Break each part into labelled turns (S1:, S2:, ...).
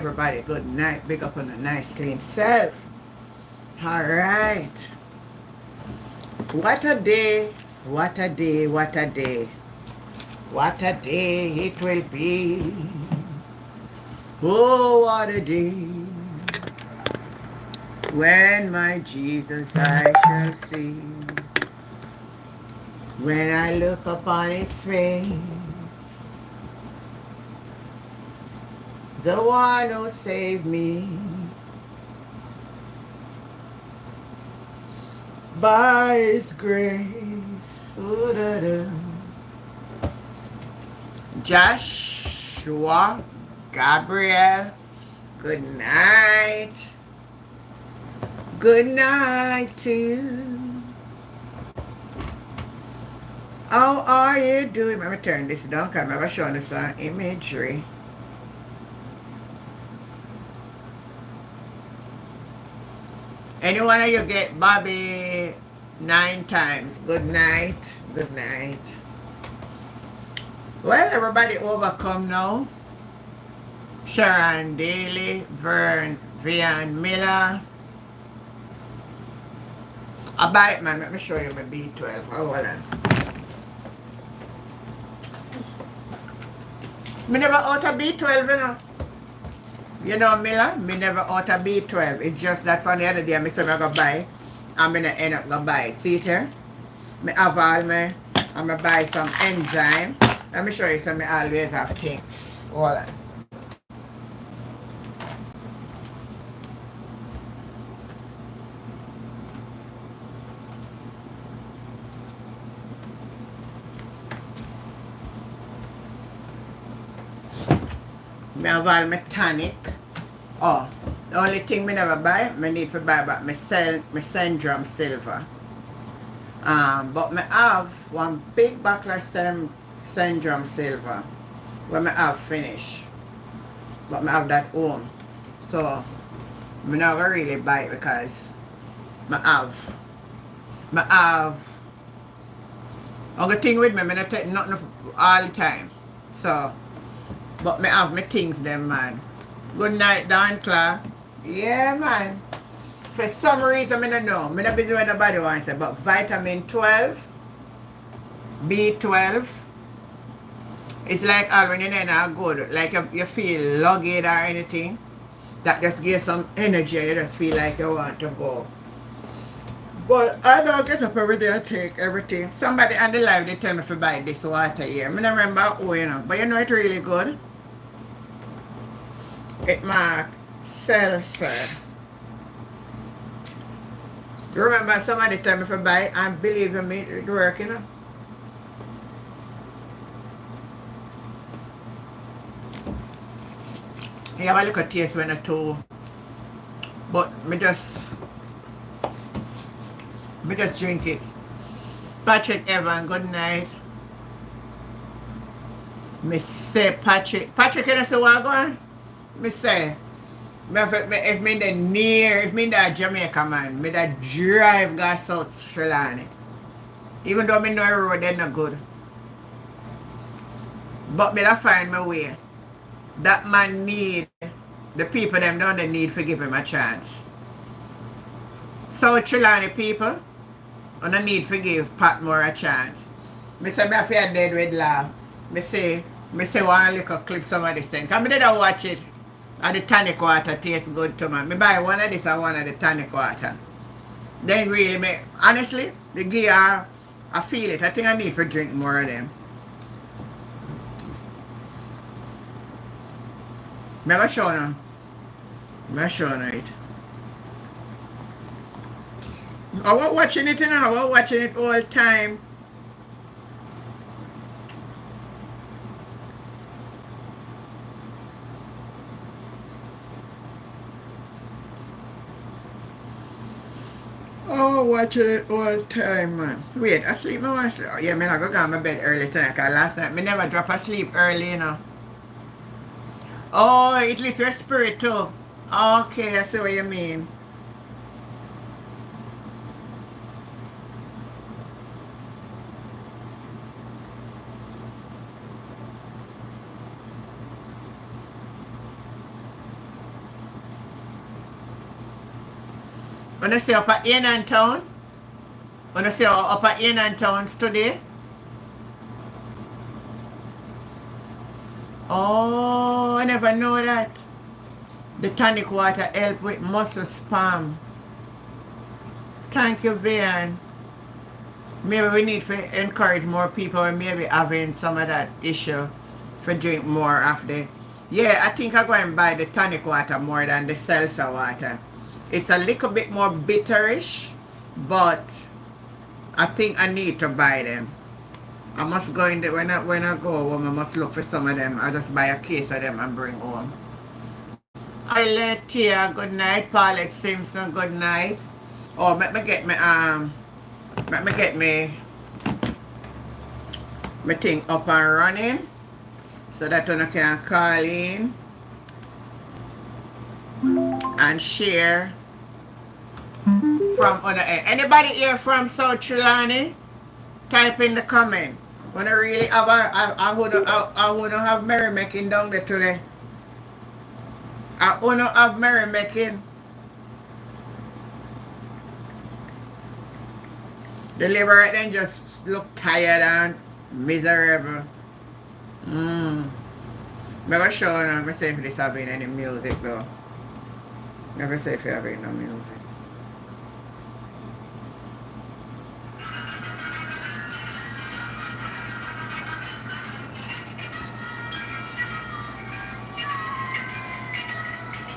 S1: everybody, good night. Big up on a nice clean self. Alright. What a day. What a day. What a day. What a day it will be. Oh, what a day. When my Jesus I shall see. When I look upon his face. The one who saved me. By his grace. Ooh, da, da. Joshua, Gabriel, good night. Good night to you. How are you doing? Let me turn this down because I'm going to show you some imagery. Anyone of you get Bobby 9 times? Good night. Good night. Well, everybody overcome now. Sharon Daly, Vern, Vian Miller. I buy it, man. Let me show you my B12. Oh, hold on. Me never out of B12, you know. You know, Miller, me never out of B12. It's just that from the other day, I said I'm going to buy it. I'm going to end up going to buy it. See it here? Me have all my, I'm going to buy some enzyme. Let me show you some, I always have things. Hold on. Me have all my tonic. Oh, the only thing me never buy, me need to buy back my syndrome silver. But me have one big bottle of syndrome silver when me have finished. But me have that home. So me never really buy it because me have only thing with me, I don't take nothing all the time. So but me have my things them, man. Good night, Don Clark. Yeah, man. For some reason, I don't know. I don't busy what nobody wants to say, but vitamin 12, B12, it's like all when you're not good, like you feel lugged or anything, that just gives some energy, you just feel like you want to go. But I don't get up every day and take everything. Somebody on the live, they tell me to buy this water here. I don't remember who, you know, but you know it's really good. It marks seltzer. You remember somebody told me to buy it and believe me, it works, you know. You have a little taste when it too. But me just drink it. Patrick Evan, good night. Me say Patrick, you know say what going? Me say, if me in the Jamaica, man, me that drive go South Sri Lanka. Even though me know the road they're not good. But me that find my way. That man need, the people them don't they need to give him a chance. South Sri Lanka people, and I need to give Patmore a chance. Me say me have to dead with laugh. Me say one little clip somebody sent. Because I didn't watch it. And the tonic water tastes good to me. Me buy one of this and one of the tonic water. Then really, honestly, the gear, I feel it. I think I need to drink more of them. I'm going to show you. I'm going to show you it. I was watching it, you know. I was watching it all the time. Oh, watching it all the time, man. Wait, I sleep, I want to sleep. Oh, yeah, man, I go to bed early tonight, because last night, me never drop asleep early, you know. Oh, it lifts your spirit too. Okay, I see what you mean. Wanna say up at Enan Town? Wanna say up at Enan Towns today? Oh, I never know that. The tonic water help with muscle spam. Thank you, Vian. Maybe we need to encourage more people and maybe having some of that issue for drink more of the. Yeah, I think I'm going to buy the tonic water more than the seltzer water. It's a little bit more bitterish, but I think I need to buy them. I must go in there when I go home. I must look for some of them. I just buy a case of them and bring home. Islet Tia, good night. Paulette Simpson, good night. Oh, let me get me thing up and running so that I can call in and share from other end. Anybody here from South Trelawney? Type in the comment. When I really have I would have merrymaking down there today. I wanna have merrymaking. The Liberate then just look tired and miserable. I'm gonna show you. I'm gonna see if this having any music though. Never say if you having no music.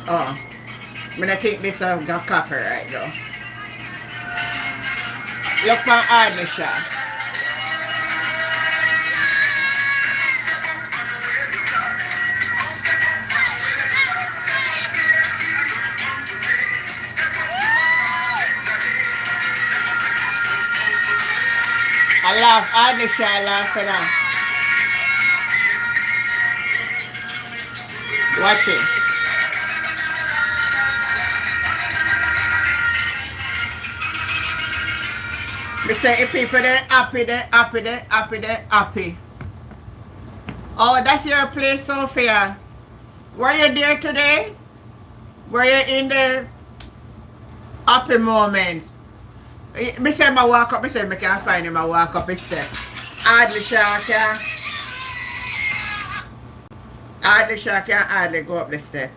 S1: Oh, I'm gonna think this got copyright though. Look for Admisha. I love Admisha, I love for that. Watch it. Me say if people they happy. Oh, that's your place, Sophia. Were you there today? Were you in the happy moment? Me say I walk up, me say I can't find him, I walk up his step. Hardly can't hardly go up the step.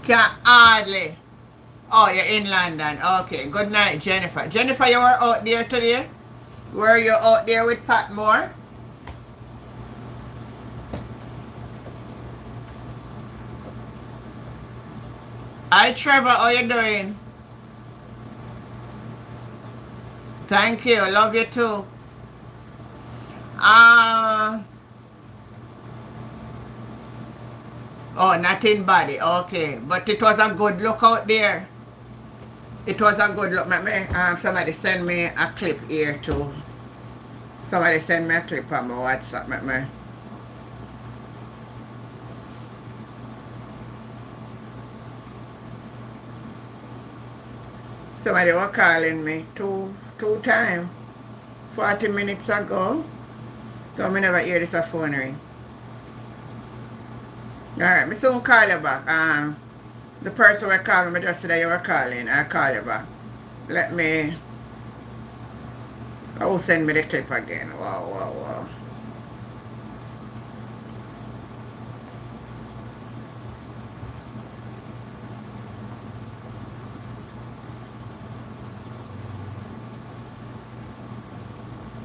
S1: Can't hardly. Oh, you're in London. Okay. Good night, Jennifer. Jennifer, you were out there today? Were you out there with Pat Moore? Hi, Trevor. How you doing? Thank you. Love you too. Oh, not in body. Okay. But it was a good look out there. It was a good look. Somebody send me a clip here too. Somebody send me a clip on my WhatsApp. Somebody was calling me two times 40 minutes ago. So I never hear this phone ring. Alright, me soon call you back. The person who called me just today you were calling, I'll call you back. Let me. I will send me the clip again. Wow.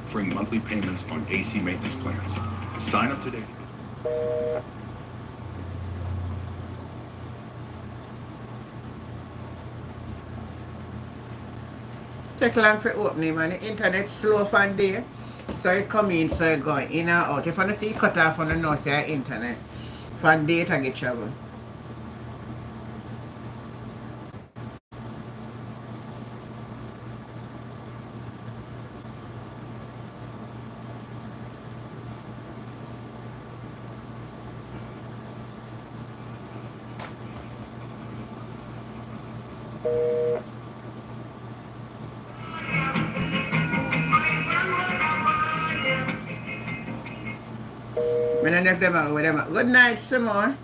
S2: Offering monthly payments on AC maintenance plans. Sign up today.
S1: Take long for opening, man. The internet slow from there. So it come in, so it go in and out. If you see it cut off on the nose, your internet. From data get trouble. wonder if them are with them. Good night, Simone.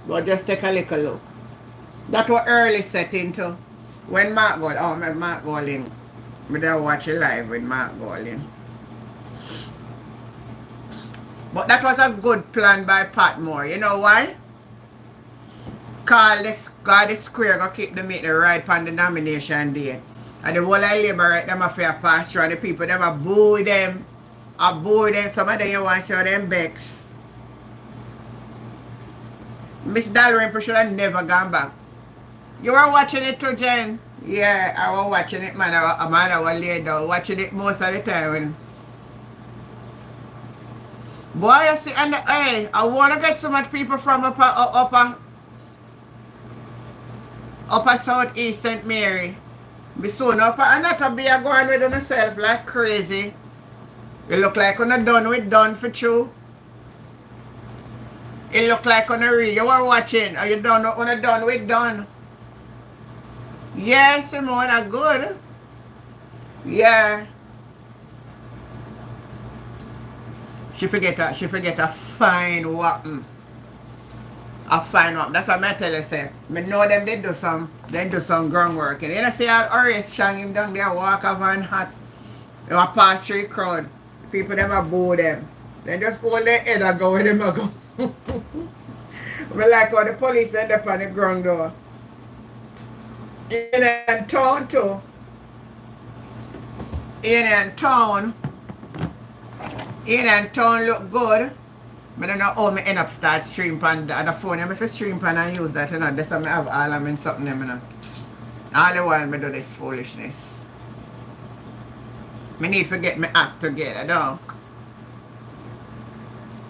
S1: But just take a little look. That was early setting too. When Mark Gold, oh, my Mark Golding. We don't watch it live with Mark Golding. But that was a good plan by Pat Moore. You know why? Call this God is square gonna keep the meeting right on the nomination day. And the whole of Labour right them a fair pass through and the people them a boo them. A boo them. Some of them you want to see them Becks. Miss Dalrymple should have never gone back. You were watching it too, Jen? Yeah, I was watching it, man. I was laid down watching it most of the time. When... Boy, you see, and hey, I want to get so much people from upper Southeast St. Mary. Be soon up and not a be a going with yourself like crazy. You look like you're done with done for true. It look like on a read. You were watching. Are you done when you're done with done? Yeah, Simone, are good. Yeah. She forget a fine weapon. A fine weapon. That's what I tell you, say. I know them they do some groundwork. And you know see how Horace shang him down there, walk a van hot. They want pass through the crowd. People them a boo them. They just hold their head and go where them a go. I like how the police end up on the ground door. In and town too. In and town look good. I don't know how I end up start stream on the phone. I'm if I stream on and use that, you know. That's why I have all of them in something, you know. All the while I do this foolishness. I need to get my act together, though.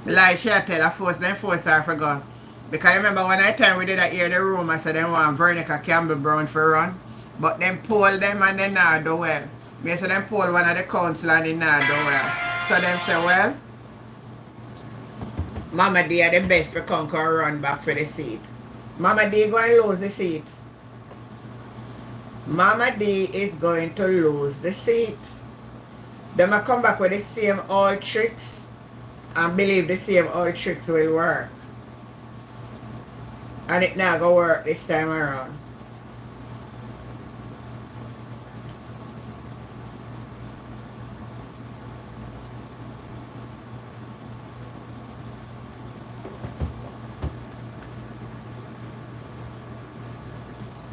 S1: Like she tell her force her for go. Because I remember one time we did that here in the room, I said they want Veronica Campbell Brown for run. But them poll them and they not do well. Me say them poll one of the council and they not do well. So them say, well, Mama D are the best for conquer run back for the seat. Mama D going to lose the seat. Mama D is going to lose the seat. Them a come back with the same old tricks and believe the same old tricks will work. And it not gonna work this time around.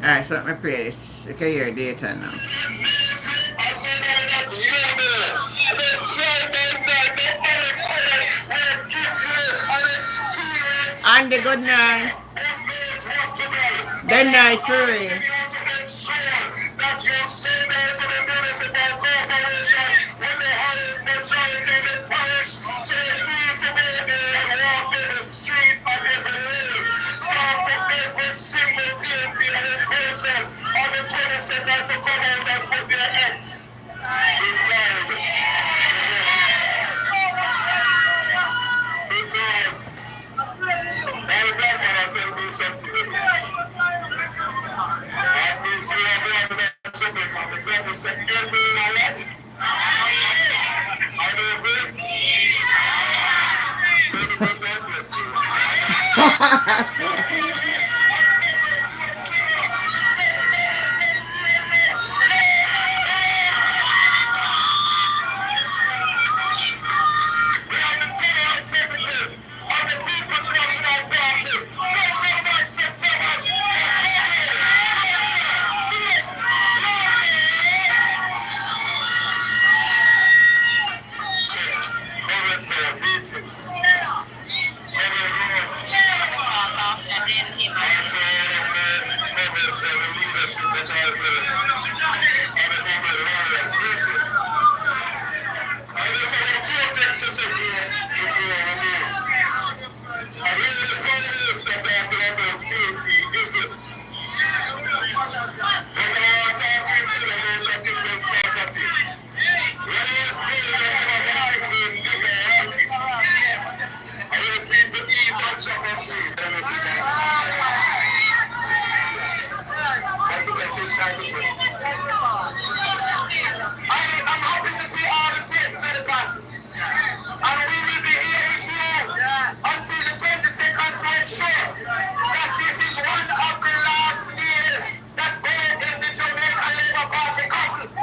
S1: Alright, so let me play this. You can hear data now. Andy, good night. Good night, sorry. That you see there for the municipal corporation when the highest majority in the parish, so you need to be there and walk in the street of every lane. Walk up every single PNP and encourage them on the 22nd to come out and put their X beside. Because all that can tell me something. I'm
S3: to ensure that this is one of the last meals that go in the Jamaican Labour Party coffin.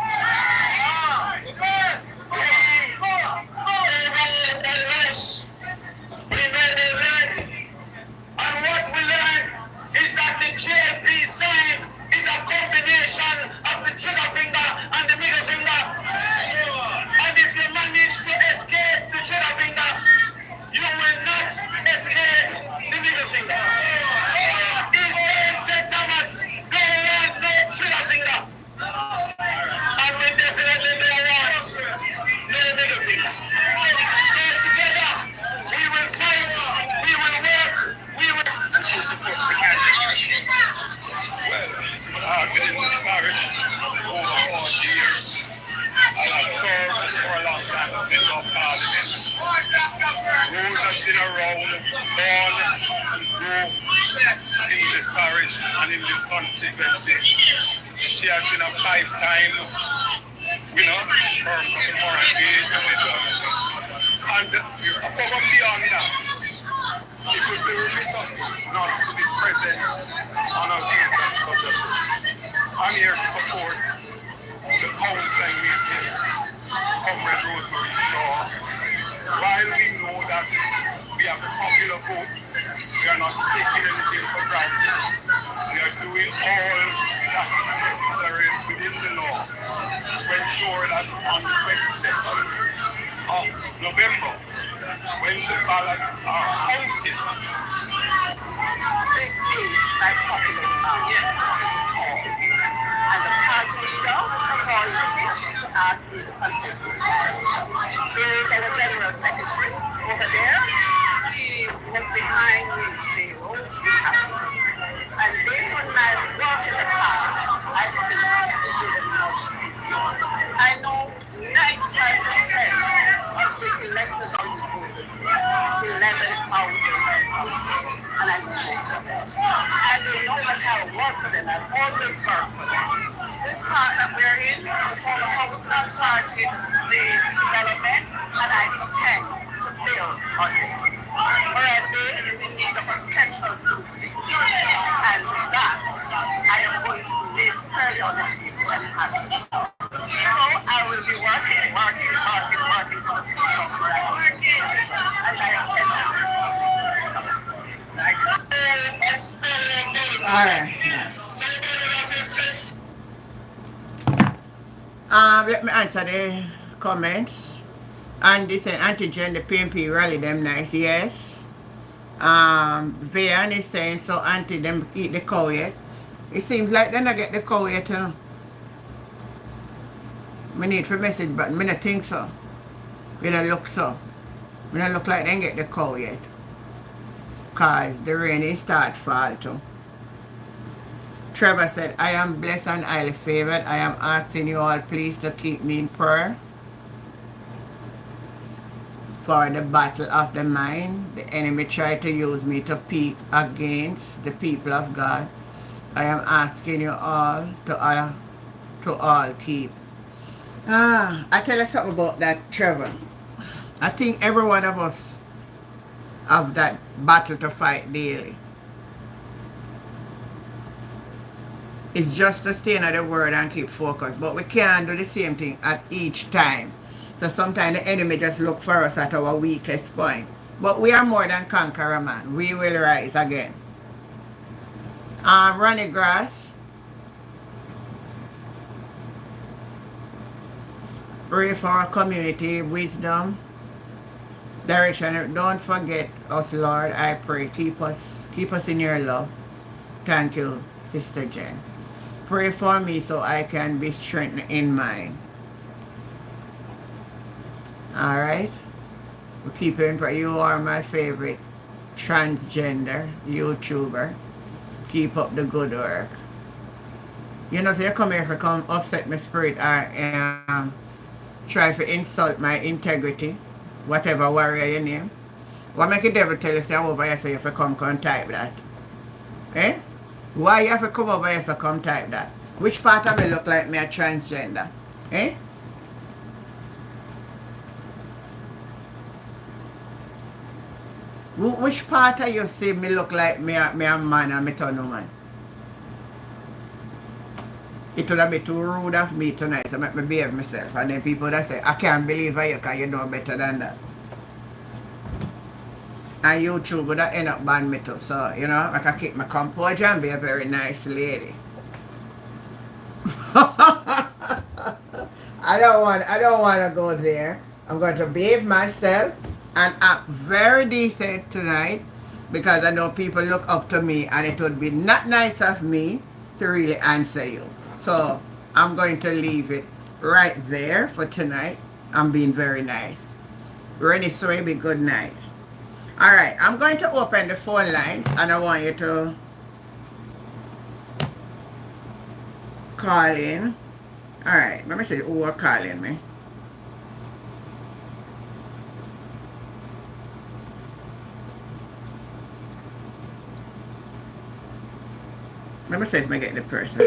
S3: We made a learn. And what we learn is that the JP sign is a combination of the trigger finger and the middle finger. And if you manage to escape the trigger finger, you will not escape the middle finger. His name St. Thomas, don't want no trigger finger. And we definitely don't want no middle finger. So together, we will fight, we will work, we will... And she'll support the candidate. Well, I've been in this parish over 40 years. And I've served for a long time as member of parliament. Rose has been around, born and grew in this parish and in this constituency. She has been a 5-time winner in terms of the foreign engagement with us. And above and beyond that, it would be remiss of me not to be present on a event such as this. I'm here to support the counseling meeting, Comrade Rosemary Shaw. While we know that we have the popular vote, we are not taking anything for granted. We are doing all that is necessary within the law to ensure that on the 22nd of November, when the ballots are counted, this is my popular demand. And the party leader saw fit to ask me to contest this election. There is our general secretary over there. He was behind me saying, Rose, we have to. And based on my work in the past, I still give them much easier. I know 95% of the electors on this voters list, 11,000 and I know most of them. And they know that I work for them. I've always worked for them. This part that we're in, the former council started the development, and I intend to build on this. Clarendon is in need of a central sewer system, and that I am going to lay squarely on the table, and it has to be done. So I will be working to the people's right, and by extension,
S1: all right. Let me answer the comments. And this antigen, the PNP Rally, them nice, yes. Vayan is saying, so anti them eat the cow yet. It seems like they not get the cow yet. I need for message, but I don't think so. We don't look so. We don't look like they get the cow yet. Cause the rain is start fall too. Trevor said, I am blessed and highly favored. I am asking you all please to keep me in prayer for the battle of the mind. The enemy tried to use me to peak against the people of God. I am asking you all to all keep. I tell you something about that, Trevor. I think every one of us have that battle to fight daily. It's just to stay in the word and keep focused. But we can't do the same thing at each time. So sometimes the enemy just look for us at our weakest point. But we are more than conqueror, man. We will rise again. Ronnie Grass. Pray for our community, wisdom, direction. Don't forget us, Lord. I pray. Keep us in your love. Thank you, Sister Jen. Pray for me so I can be strengthened in mine. Alright? We keep in prayer. You are my favorite transgender YouTuber. Keep up the good work. You know, so you come here to come upset my spirit or try to insult my integrity. Whatever warrior your name. What make the devil tell you say over here so you have to come type that? Eh? Why you have to come over here so come type that? Which part of me look like me a transgender? Eh? Which part of you see me look like me a man and me turn woman? It would have been too rude of me tonight to make me behave myself. And then people that say, I can't believe you because you know better than that. And YouTube would have end up ban me too. So, you know, I can keep my composure and be a very nice lady. I don't want to go there. I'm going to behave myself and act very decent tonight because I know people look up to me and it would be not nice of me to really answer you. So I'm going to leave it right there for tonight. I'm being very nice. Ready, Swaybe, good night. Alright, I'm going to open the phone lines and I want you to call in. Alright, let me see who are calling me. Let me see if I get the person.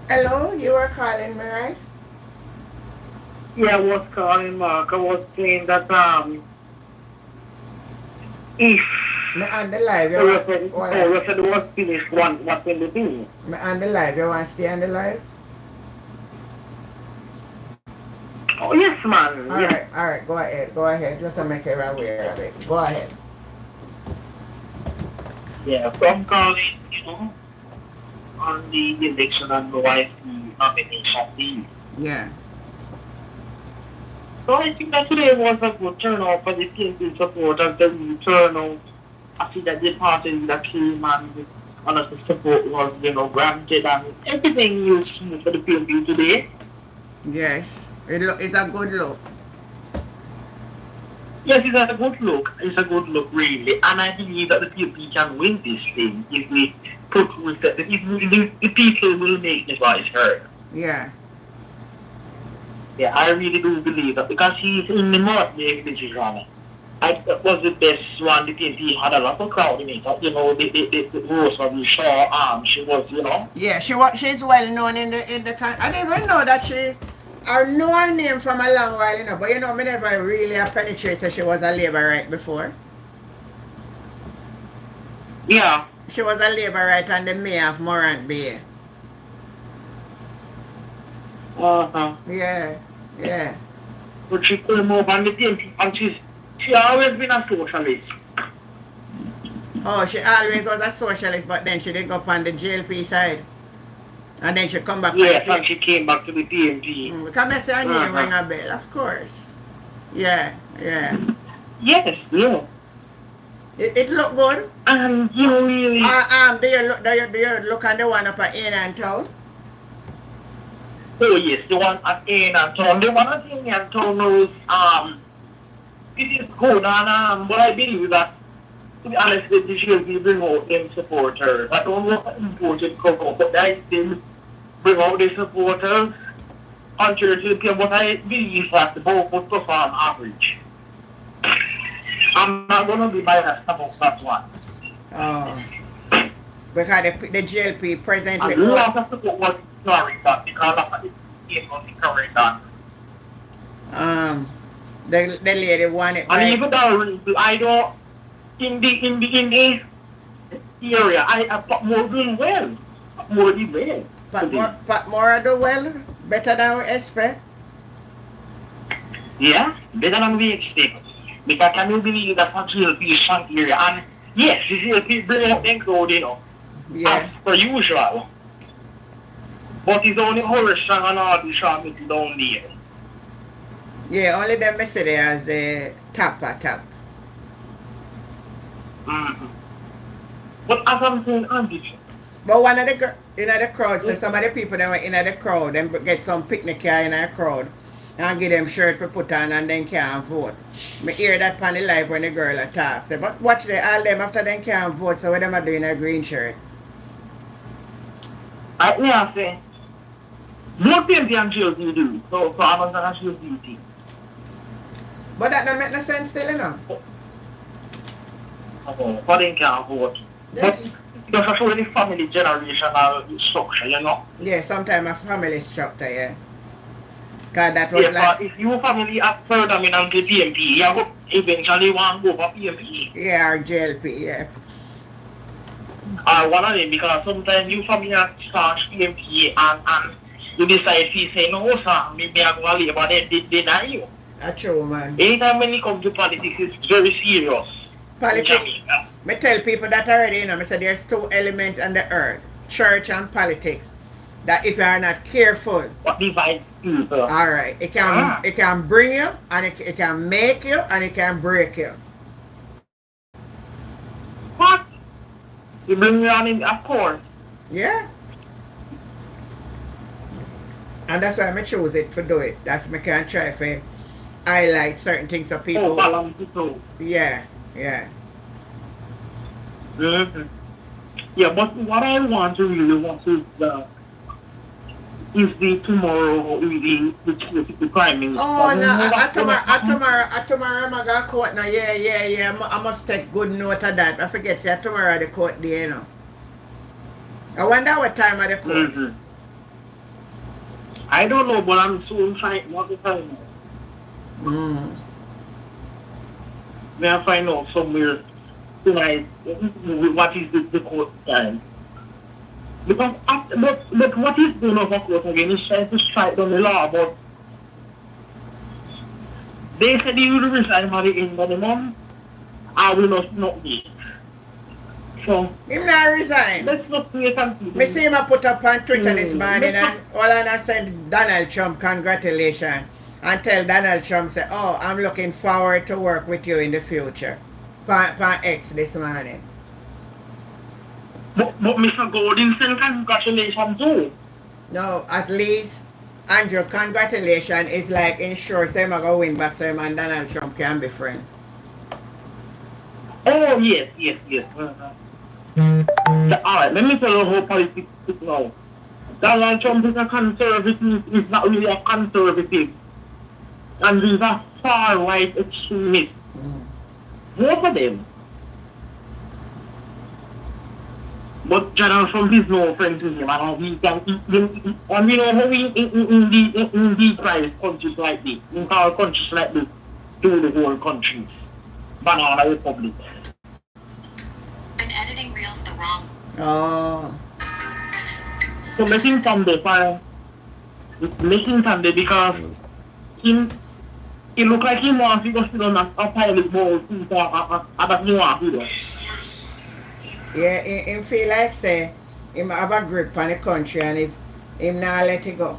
S1: Hello, you are calling me, right?
S4: Yeah, I was calling Mark. I was saying that if
S1: Me on the live, you
S4: the
S1: want
S4: referendum was finished, what will they do?
S1: me on the live, you want to stay on the live?
S4: Oh yes, man.
S1: Alright, go ahead, just to make you aware of it. Go ahead.
S4: Yeah, so I'm calling, on the election and the YC nomination deal.
S1: Yeah.
S4: So I think that today was a good turnout for the PNP supporters. The turnout, I see that the parties that came and honestly support was, granted and everything you see for the PNP today.
S1: Yes. It's a good look.
S4: Yes, it's a good look. It's a good look, really. And I believe that the PNP can win this thing if we put with the people will make the voice heard.
S1: Yeah.
S4: Yeah, I really do believe that because he's in the North decision. That was the best one. The PNP had a lot of crowd in it. The Rose of the Shaw, she was,
S1: Yeah, she's well known in the I didn't even know that I know her name from a long while, but me never really penetrated that she was a Labourite before.
S4: Yeah.
S1: She was a Labourite and the mayor of Morant Bay.
S4: Uh-huh.
S1: Yeah.
S4: But she came over on the PNP and she always been a socialist.
S1: Oh, she always was a socialist, but then she didn't go up on the JLP side. And then she come back.
S4: Yes, and she came back to the PNP.
S1: Come and say her name ring a bell, of course. Yeah.
S4: Yes, yeah.
S1: It look good.
S4: And really.
S1: Do you look at the one up at Inn Town?
S4: Oh yes, the one at Inn Town. The one at Inn Town knows it is good and but I believe that, to be honest, the GLP bring out them supporters. I don't know what important cover, but I still bring out the supporters until the PM, but I believe that both would perform average. I'm not going to be biased about that one.
S1: Oh. Because the GLP presently...
S4: And a lot of support was Clarendon because of the game of the Clarendon.
S1: The lady won it.
S4: And even though I don't... In the area, I put more doing well. More doing well.
S1: But more do well? Better than we expect?
S4: Yeah, better than we expect. Because can you believe that for GLP is strong area? And yes, the GLP bring out them crowd, as per usual. But it's only horror strong and all the strong down there.
S1: Yeah, only them I say they as the top.
S4: Mm-hmm. But as I'm saying,
S1: but one of the in the crowd, so some of the people that were in the crowd, them get some picnic car in the crowd and give them shirt for put on and then can't vote. I hear that on the live when the girl attacks. But watch all them after they can't vote, so what them are doing a green shirt?
S4: I say, more PNP and GLP do, so I'm not going to GLP.
S1: But that don't make no sense still,
S4: For them can't vote. But just a show the family generational structure, you know?
S1: Yeah, sometimes a family structure, yeah. Cause that was
S4: Yeah,
S1: like,
S4: but if your family are predominantly PNP, you will eventually want to go for PNP.
S1: yeah, or JLP, yeah.
S4: Or one of them, because sometimes your family are start PNP and you decide to say, no, sir, maybe I'm going to leave, but they deny you.
S1: That's true, man.
S4: Anytime when it comes to politics, it's very serious.
S1: Politics.
S4: In Jamaica.
S1: Me tell people that already, you know, me say there's two elements on the earth, church and politics, that if you are not careful,
S4: What divides people?
S1: alright, it can bring you, and it can make you, and it can break you.
S4: What? You bring me on in, of course.
S1: Yeah. And that's why I choose it to do it. That's me can try to highlight certain things so people.
S4: Oh, balance it too.
S1: Yeah, yeah.
S4: Mm-hmm. Yeah, but what I really want is the tomorrow the prime minister.
S1: Oh no, tomorrow I'm going to court now. Yeah. I must take good note of that. I forget, say tomorrow the court day, you know. I wonder what time of the court.
S4: Mm-hmm. I don't know, but I'm soon trying what to find out. May I find out somewhere tonight what is the court time? Because but what is doing over court again is trying to strike down the law, but they said he will resign by the end of the month. I will not be. So
S1: Him not resign.
S4: let's not wait and see.
S1: Me see him put up on Twitter this morning and all I send Donald Trump congratulations and tell Donald Trump say, oh, I'm looking forward to work with you in the future. Pan X this morning.
S4: But Mr. Gordon sent congratulations too.
S1: No, at least Andrew, congratulations is like ensure say I'm gonna win back so him and Donald Trump can be friends.
S4: Oh yes. Alright, let me tell you how politics is now. Donald Trump is a conservative, he's not really a conservative. And he's a far right extremist. Both of them. But Donald Trump is no friend to him, and he can, and you know how in these private countries like this, in our countries like this, do the whole countries. Banana Republic.
S5: Been editing reels the wrong.
S1: Oh.
S4: So making Sunday because he look like he wants to go sit on a pilot boat and that he wants to do.
S1: Yeah, him feel like say him have a grip on the country and him not let it go.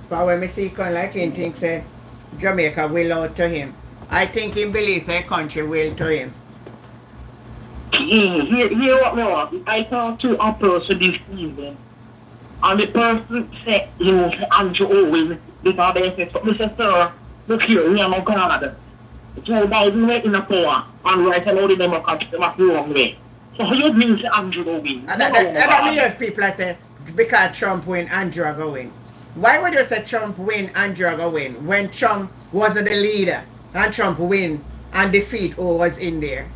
S1: But when me see him like him think say Jamaica will out to him. I think he believes the country will to him.
S4: Hear what me want. I talked to a person this evening, and the person said he was Andrew Owen because they said, Mr. Sir, look here, we are not Canada. Joe Biden went in the power and right now the Democrats them are the wrong way. So how you mean say Andrew Owen?
S1: And that me hear people say because Trump win, Andrew go win. Why would you say Trump win, Andrew go win when Trump was the leader and Trump win and defeat who was in there?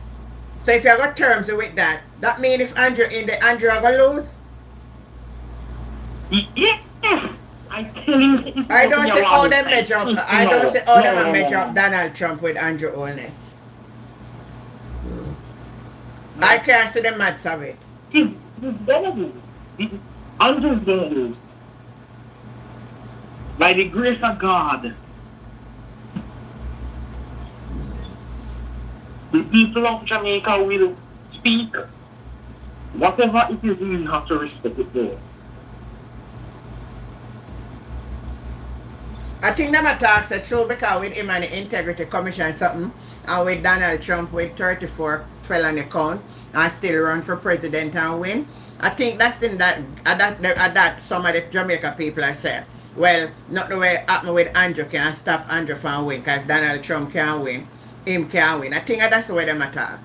S1: So if you got terms with that, that means if Andrew in there, Andrew gonna lose?
S4: Yes. I tell you,
S1: I don't say all them measure up. I don't say all them measure up Donald Trump with Andrew Holness. I can't see the maths of it.
S4: He's gonna lose. Andrew's gonna lose. By the grace of God. The people of Jamaica will speak. Whatever it is, we have to respect it there.
S1: I think them attacks are true because with him and the Integrity Commission something, and with Donald Trump with 34 felony count and still run for president and win. I think that's in that some of the Jamaica people are saying, well, not the way it happened with Andrew can stop Andrew from win, because Donald Trump can win, him can win. I think that's the way them attack.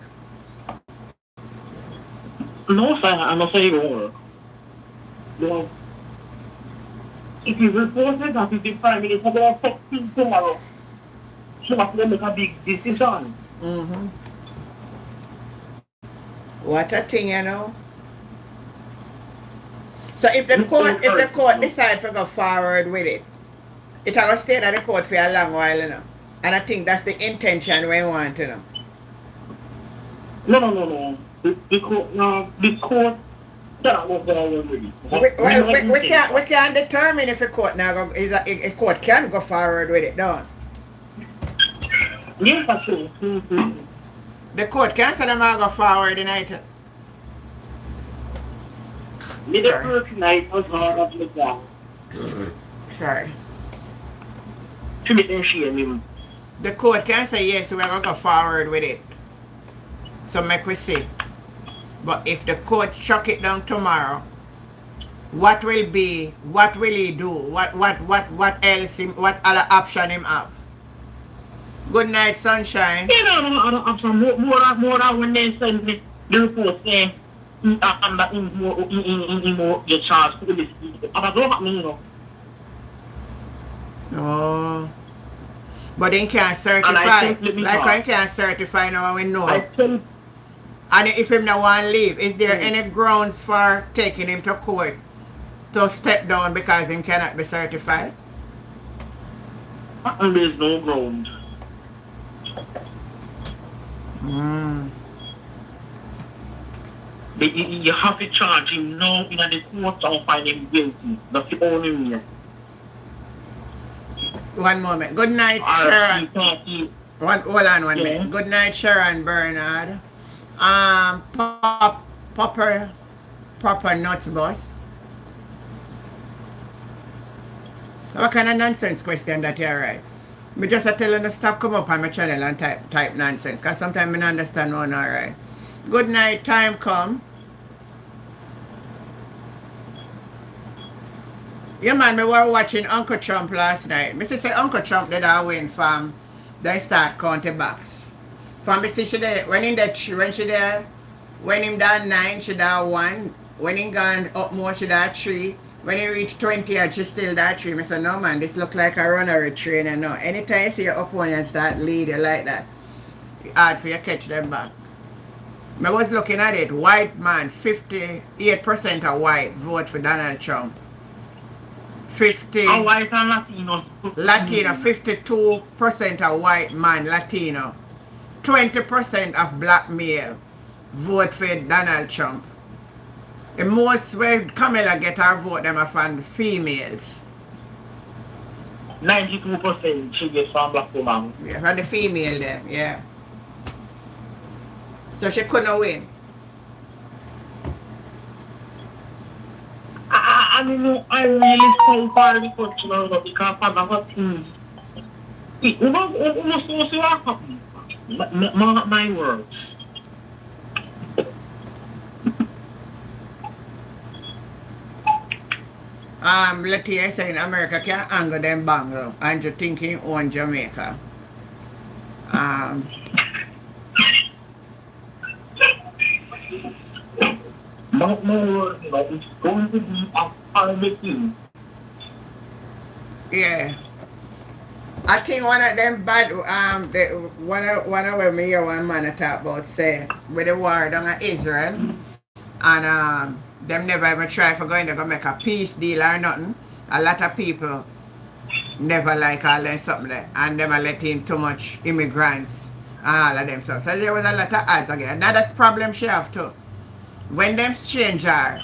S4: No, sir, I'm not saying it won't. No. It is reported that if the Prime Minister will take things tomorrow, she must make a big decision.
S1: What a thing, you know. So if the court decide to go forward with it, it will stay at the court for a long while, you know. And I think that's the intention we want, you know.
S4: No. The court cannot go forward with it.
S1: We can't determine if a court now go, is a court can go forward with it, don't.
S4: Yes, for sure.
S1: The court can say them all go forward tonight.
S4: The first night was hard of the down.
S1: Sorry.
S4: To make them shame him.
S1: The court can say yes, we're gonna go forward with it. So make we see. But if the court chuck it down tomorrow, what will he do? What else what other option him have? Good night, sunshine.
S4: You know, other option more than when they send me the report saying that in more get charged to this. I don't have me, you know.
S1: Oh. But they can't certify. Like I can't certify now we know. And if him not want to leave, is there any grounds for taking him to court to step down because him cannot be certified?
S4: There's no ground. You have to charge him now in the court and find him guilty. That's the only way.
S1: One moment. Good night, Sharon. Hold on one minute. Good night, Sharon Bernard. Proper nuts, boss. What kind of nonsense question that you're right? Me just tell you to stop come up on my channel and type nonsense, because sometimes I don't understand one alright. Good night, time come. Yeah man, we were watching Uncle Trump last night. Me say Uncle Trump did a win from they start counting backs. From me see she there when him done 9, she done 1. When him gone up more, she done 3. When he reached 20 and she still done 3. I said, no man, this look like a runner trainer now. Anytime you see your opponent start leading like that, it's hard for you to catch them back. I was looking at it, white man, 58% of white vote for Donald Trump. 50
S4: white and Latino,
S1: 52% of white man, Latino. 20% of black male vote for Donald Trump. The most where Kamala get her vote them are from females.
S4: 92% she gets from black woman.
S1: Yeah, from the female them, yeah. So she couldn't win.
S4: I mean, I really so far the country now because of other things. It was supposed to happen. My words.
S1: Letty saying America can't angle them bangle and you thinking on Jamaica.
S4: My words, it's going to be a private thing.
S1: Yeah. I think one of them bad one of me hear one man talk about say with the war down in Israel and them never ever try for going to go make a peace deal or nothing. A lot of people never like all that something there and them are letting too much immigrants and all of them stuff. So there was a lot of odds again. Another problem she have too. When them stranger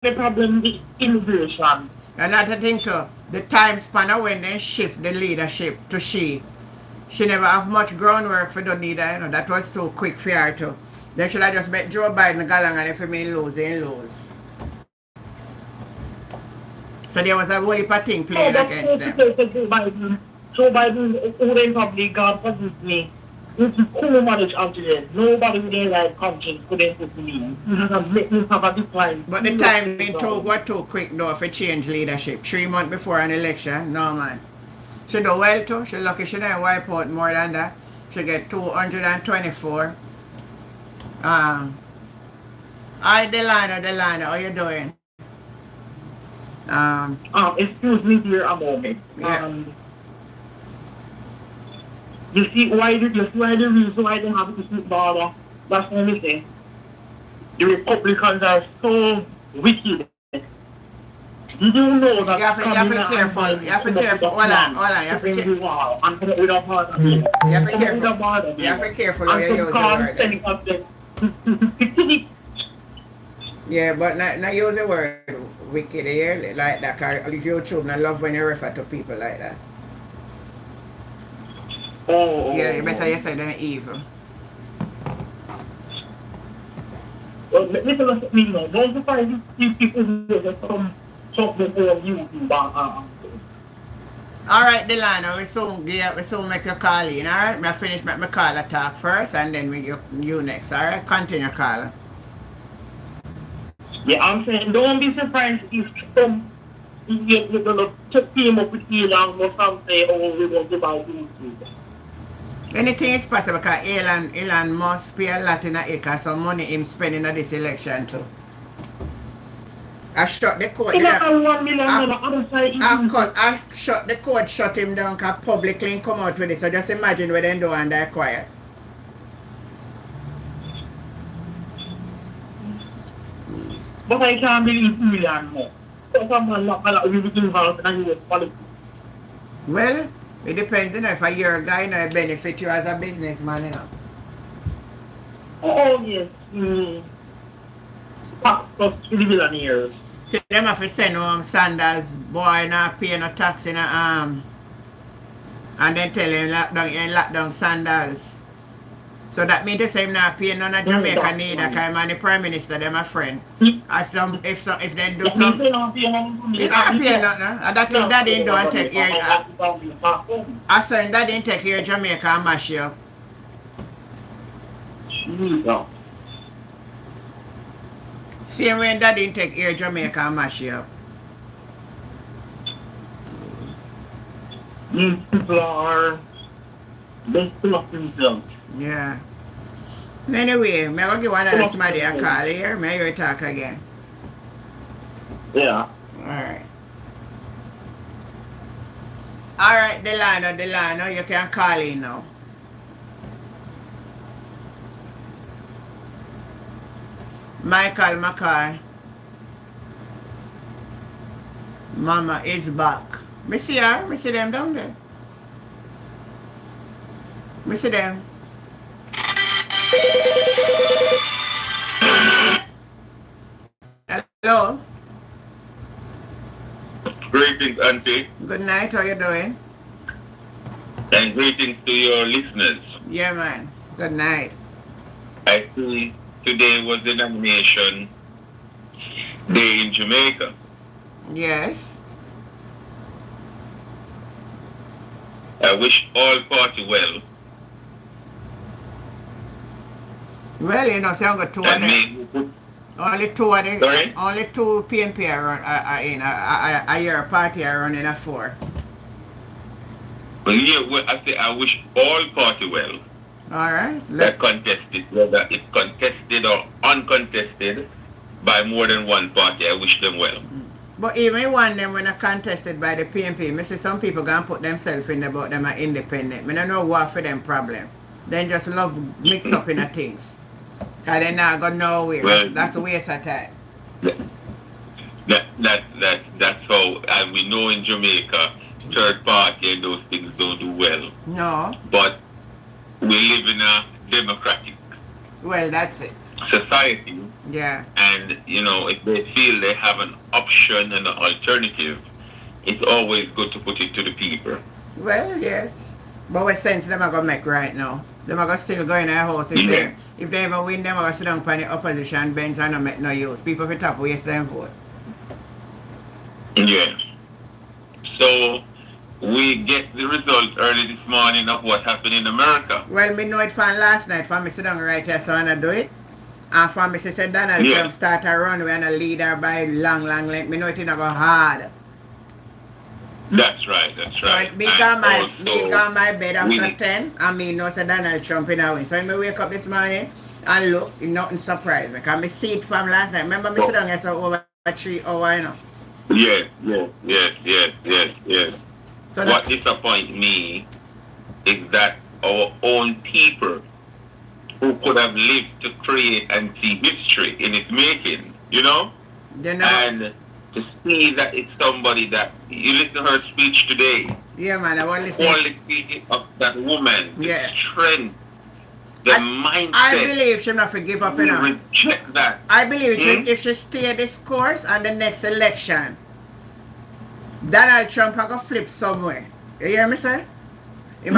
S4: the problem is immigration.
S1: Another thing too, the time span of when they shift the leadership to she never have much groundwork for the leader, you know, that was too quick for her too. They should have just met Joe Biden go along and if he may lose, they lose. So there was a whole heap of thing playing against them.
S4: Joe Biden, who they probably God forgive me. This is cool manage after this. Nobody in their life conscience couldn't put me in.
S1: But the time they took what too quick though for change leadership. 3 months before an election, no man. She do well too. She lucky she didn't wipe out more than that. She get 224. Hi Delana, how you doing?
S4: Excuse me here a moment.
S1: Yeah.
S4: You see the reason why they have to sleep border? That's what we say. The Republicans are so wicked. You do know that
S1: You have to be careful. You have to be careful. Hold on. You have to be careful. You have to be careful. You have to be careful how you use the word. Yeah, but not use the word wicked here like that. Cause YouTube not love when you refer to people like that. Yeah, you better you say they're evil.
S4: Well, listen to me now. Don't you find these people who get something for YouTube
S1: Alright, Delano, we soon make your call in, alright? I finish my call talk first and then you next, alright? Continue calling.
S4: Yeah, I'm saying don't be surprised if you're gonna team up with Elon or something, or we're going to buy YouTube.
S1: Anything is possible because Elon must pay a lot in it because some money him spending on this election too. I shut the code. I shut the code, shut him down because publicly come out with it. So just imagine what they do and they're quiet.
S4: But I can't believe Elon more.
S1: Well, it depends, you know, if you're a guy, you know, it benefit you as a businessman, you know.
S4: Oh, yes. Billionaires.
S1: See, them have to send home Sandals, boy, not pay no tax in a arm. And then tell him lock down Sandals. So that means to say him not pay none of Jamaica neither, because I'm the Prime Minister, them a friend. If they do something, you don't pay nothing. And that thing that didn't do and take here. I said that didn't take here Jamaica and mash you up. Same way that didn't take here Jamaica and mash you up.
S4: These people are best of themselves.
S1: Yeah. Anyway, I'm going to give one of somebody a call here. May you talk again?
S4: Yeah.
S1: Alright. Alright, Delano, you can call in now. Michael McCoy. Mama is back. Me see her. Me see them down there. Me see them. Hello.
S6: Greetings, Auntie.
S1: Good night. How you doing?
S6: And greetings to your listeners.
S1: Yeah, man. Good night.
S6: I see today was the nomination day in Jamaica.
S1: Yes.
S6: I wish all party well.
S1: Well, you know, so I'm got two of them. Only two of them.
S6: Sorry?
S1: Only two PNP are in a year party are running a 4.
S6: But yeah, well, I say I wish all party well.
S1: All right.
S6: That contested, whether it's contested or uncontested by more than one party, I wish them well.
S1: But even one of them when are contested by the PNP, I see some people gonna put themselves in about them are independent. I don't know what for them problem. They just love mix up in the things. Cause they not go nowhere.
S6: Well,
S1: that's a waste of time.
S6: That's how, and we know in Jamaica, third party and those things don't do well.
S1: No.
S6: But we live in a democratic
S1: That's it.
S6: society.
S1: Yeah.
S6: And, you know, if they feel they have an option and an alternative, it's always good to put it to the people.
S1: Well, yes. But what sense them are going to make right now? Them are going to still go in their house. If they ever win, them are going to sit down on the opposition bench and not make no use. People for top waste them vote.
S6: Yeah. So, we get the result early this morning of what happened in America.
S1: Well, me know it from last night. For me sit down right here, so I do it. And for me say Donald Trump start a run and a leader by long length. Me know it not go hard.
S6: That's right.
S1: So me got my bed after 10 and me know say Donald Trump in a win. So when me wake up this morning and look, nothing surprising. Because me see it from last night. Remember me sit down here so over 3 hours, you know.
S6: Yes. So what disappoints me is that our own people who could have lived to create and see history in its making, you know?
S1: And
S6: to see that it's somebody that you listen to her speech today.
S1: Yeah, man, I want to listen.
S6: Quality of that woman, the
S1: Yeah.
S6: strength, the mindset.
S1: I believe she not forgive up, you know.
S6: Reject that.
S1: I believe if she stay this course on the next election, Donald Trump are gonna flip somewhere. You hear me say?
S6: Yeah.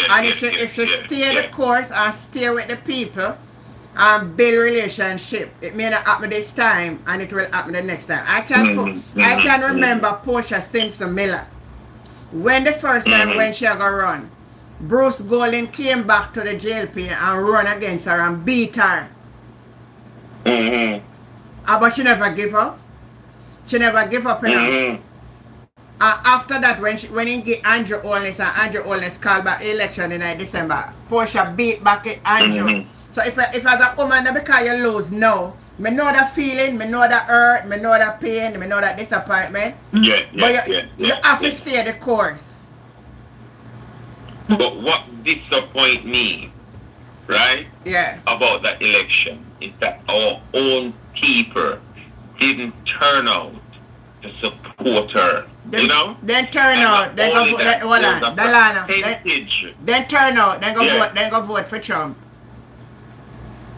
S1: And if she stay the course and stay with the people and build relationship, it may not happen this time and it will happen the next time. I can remember Portia Simpson Miller. When the first time when she go run, Bruce Golding came back to the JLP and run against her and beat her. But she never give up. She never give up, you know. After that, when he get Andrew Holness and Andrew Holness called back election in December, Portia beat back Andrew. So if as a woman, because you lose now, me know that feeling, me know that hurt, me know that pain, me know that disappointment. But you have to stay the course.
S6: But what disappoints me, right?
S1: Yeah.
S6: About that election is that our own people didn't turn out to support her. You know?
S1: Then turn out, then go vote. Hold on, Delana. Then turn out, then go vote for Trump.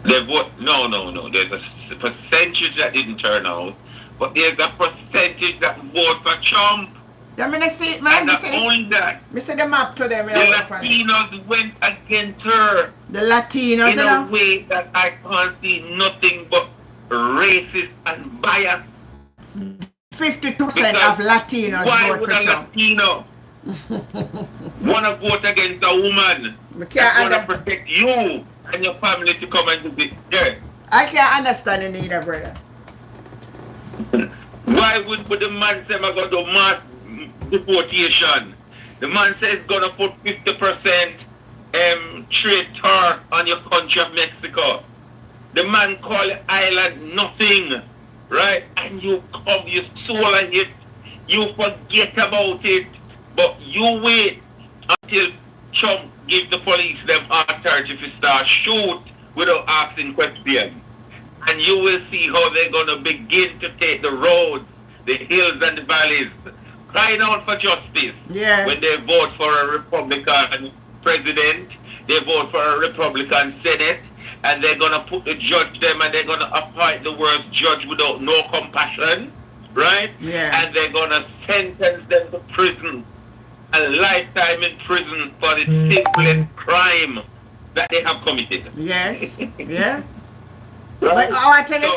S6: They vote. No. There's a percentage that didn't turn out, but there's a percentage that vote for Trump.
S1: I mean, I see it, man.
S6: And not only that,
S1: I see the map to them.
S6: the Latinos went against her.
S1: The Latinos,
S6: in a way that I can't see nothing but racist and bias.
S1: 52% of Latinos vote for Trump.
S6: Latino want to vote against a woman that want to protect you and your family to come and do this? Yeah.
S1: I can't understand it either, brother.
S6: Why would the man say I'm going to do mass deportation? The man says he's going to put 50% trade tariff on your country of Mexico. The man call the island nothing, right? And you come, you swallow it, you forget about it, but you wait until Trump give the police them authority to start shoot without asking questions. And you will see how they're going to begin to take the roads, the hills and the valleys, crying out for justice.
S1: Yeah.
S6: When they vote for a Republican president, they vote for a Republican Senate, and they're going to put the judge them and they're going to appoint the worst judge without no compassion, right?
S1: Yeah.
S6: And they're going to sentence them to prison, a lifetime in prison for the simplest crime that they have committed.
S1: Yes, yeah.
S6: Right?
S1: But I want to tell you,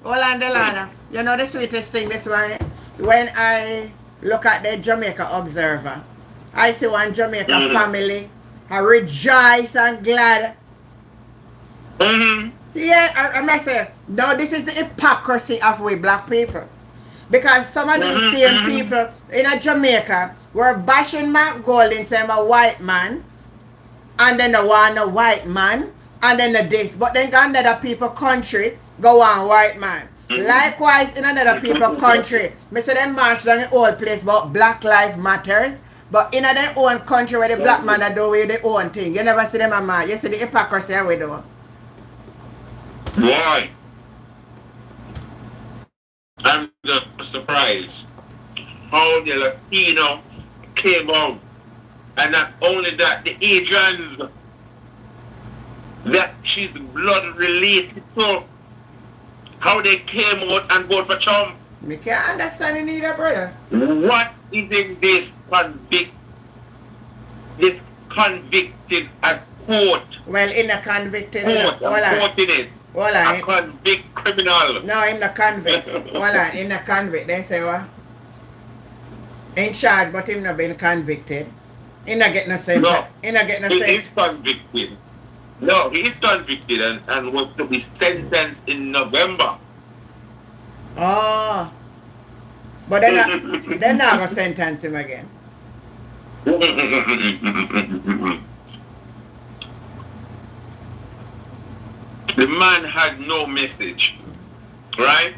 S1: hold on, Delana. You know the sweetest thing this morning? When I look at the Jamaica Observer, I see one Jamaica family, I rejoice and glad. Yeah, I must say, no, this is the hypocrisy of we black people. Because some of these same people in a Jamaica were bashing Mark Golding saying I'm a white man, and then they want a white man, and then the this, but then another people country go on white man. Likewise in another people country, me say them march down the old place about Black Lives Matters, but in their own country where the black man are doing their own thing, you never see them a man. You see the hypocrisy we do.
S6: Why? I'm just surprised how the Latino came out, and not only that, the Asians that she's blood related to, how they came out and voted for Trump.
S1: Me can't understand it either, brother.
S6: What is in this convicted at court?
S1: Well, in a convicted.
S6: Court in it.
S1: Hold on.
S6: A convict criminal.
S1: No, him the convict. Hold on, him the convict. They say what? In charge, but him not been convicted. He not get no sentence.
S6: No,
S1: he not get no
S6: he
S1: sentence.
S6: is convicted. No, he is convicted and was to be sentenced in November.
S1: Oh. But they're not going to sentence him again.
S6: The man had no message, right?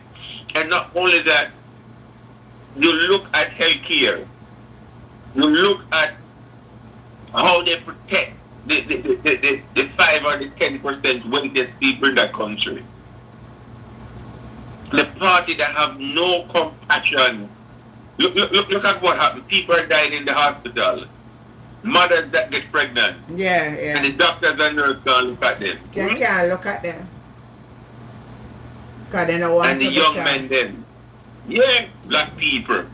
S6: And not only that, you look at healthcare, you look at how they protect the 5 or the 10% wealthiest people in that country. The party that have no compassion. Look at what happened. People are dying in the hospital. Mothers that get pregnant.
S1: Yeah,
S6: And the
S1: yeah.
S6: doctors and nurses can't look at them.
S1: Can't look at them. Because they don't want
S6: And the
S1: to be
S6: young
S1: shot.
S6: men then. Yeah, black people.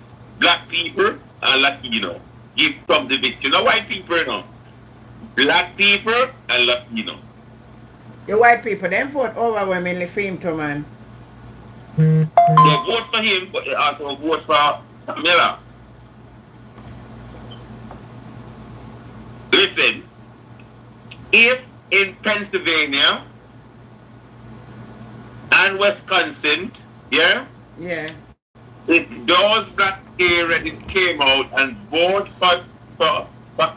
S6: Black people and Latino. Give some the victim. Not white people, you know. Black people and Latino.
S1: The white people, them vote overwhelmingly for him too, man.
S6: They vote for him, but they also vote for Miller. Listen, if in Pennsylvania and Wisconsin, yeah,
S1: Yeah.
S6: if those black areas came out and vote for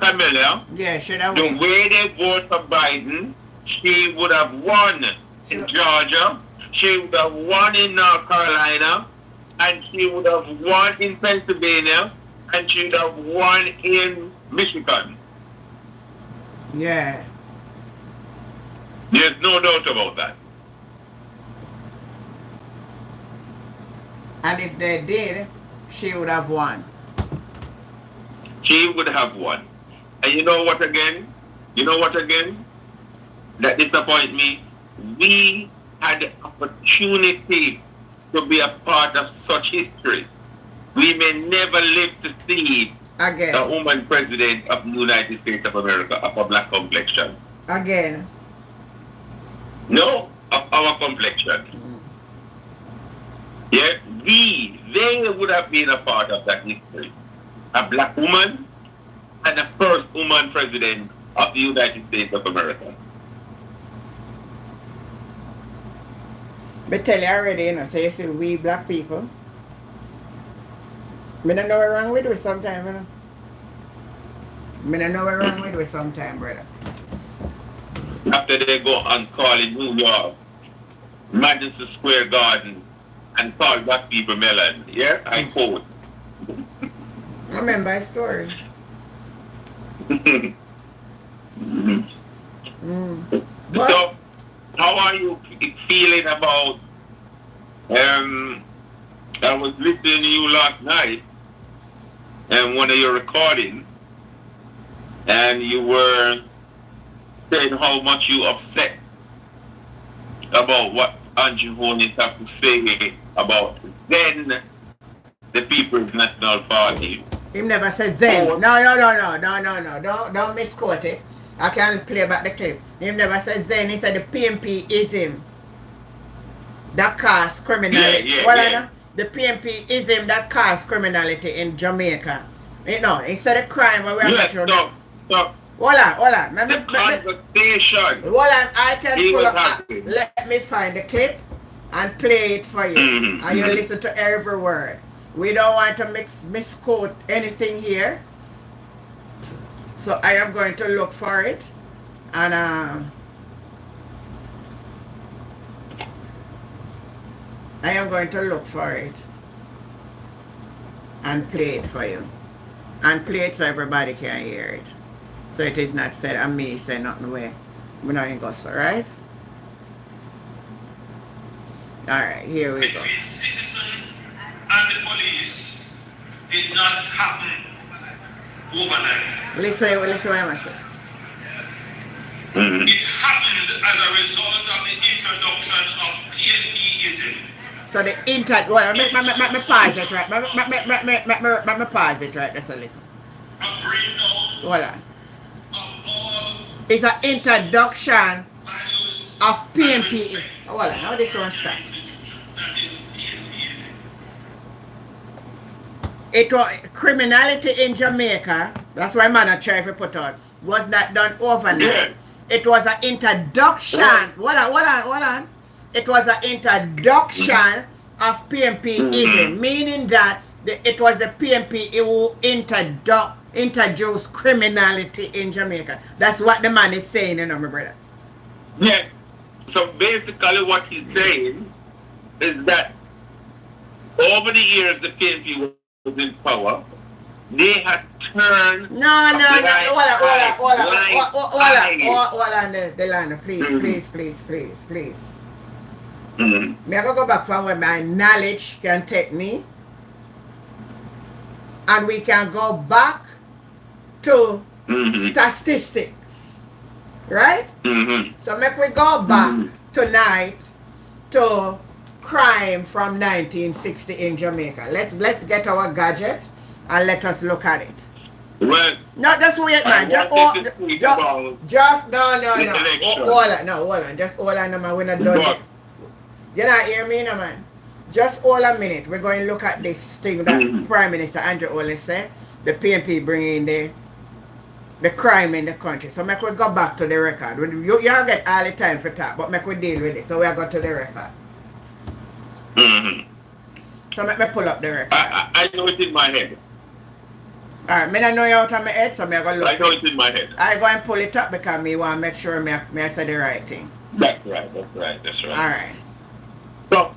S6: Kamala,
S1: Yeah, should have
S6: the
S1: win.
S6: way they vote for Biden, she would have won in Georgia, she would have won in North Carolina, and she would have won in Pennsylvania, and she would have won in Michigan.
S1: Yeah.
S6: There's no doubt about that.
S1: And if they did, she would have won.
S6: She would have won. And you know what again? You know what again? That disappoints me. We had the opportunity to be a part of such history. We may never live to see
S1: Again.
S6: the woman president of the United States of America of a black complexion.
S1: Again.
S6: No, of our complexion. Yeah, they would have been a part of that history. A black woman and the first woman president of the United States of America.
S1: But tell you already, you know, so you see we black people. I don't know what wrong with it sometimes, you know. I don't know what wrong with it sometimes, brother.
S6: After they go and call in New York, Madison Square Garden, and call black people melon. Yeah, I quote.
S1: I remember a story. But
S6: So, how are you feeling about? I was listening to you last night, and one of your recordings, and you were saying how much you upset about what Andrew Holness have to say about then the People's National Party.
S1: he never said then. No. Don't misquote it. I can play back the clip. He never said then. He said the PNP is him. That caused criminality. The PNP is him that caused criminality in Jamaica. You know, instead of crime where we are
S6: Yes, stop.
S1: Hold on.
S6: The conversation.
S1: Hold on, I can
S6: He
S1: pull
S6: was
S1: up.
S6: happy.
S1: Let me find the clip and play it for you. And you listen to every word. We don't want to misquote anything here. So I am going to look for it. And I am going to look for it and play it for you. And play it so everybody can hear it. So it is not said, and me say nothing way. We're not going to go so, right? Alright, here we go.
S3: Between citizen and the police did not happen overnight.
S1: Listen what I'm saying.
S3: It happened as a result of the introduction of PNPism.
S1: So the well, me pause it right. Me pause it right. That's a little.
S3: A breakdown
S1: Hold on.
S3: of all
S1: It's an introduction
S3: values
S1: of
S3: and
S1: PNP.
S3: respect
S1: Hold on. How this one start?
S3: institutions. That is PNPism.
S1: It was criminality in Jamaica. That's why man try to put out. Was not done overnight.
S6: Yeah.
S1: It was an introduction. Hold on. It was an introduction of PNPism, meaning that it was the PNP who introduced criminality in Jamaica. That's what the man is saying, you know, my brother.
S6: Yeah. So basically what he's saying is that over the years the PNP was in power, they had turned
S1: No, hold on, the line, please. Me I go back from where my knowledge can take me, and we can go back to statistics, right? So make we go back tonight to crime from 1960 in Jamaica. Let's get our gadgets and let us look at it.
S6: Well,
S1: No, just wait, man. Just no. Hold on. Just hold on, man. We're not done yet. You not hear me, no, man. Just hold a minute. We're going to look at this thing that Prime Minister Andrew Ole said. The PNP bringing the crime in the country. So make we go back to the record. You get all the time for talk, but make we deal with it. So we go to the record. So make me pull up the record.
S6: I know it in my head.
S1: Alright, me not know you out of my head, so I'm going to look.
S6: I know it in my head.
S1: I go and pull it up because me want to make sure me say the right thing.
S6: That's right.
S1: Alright.
S6: So,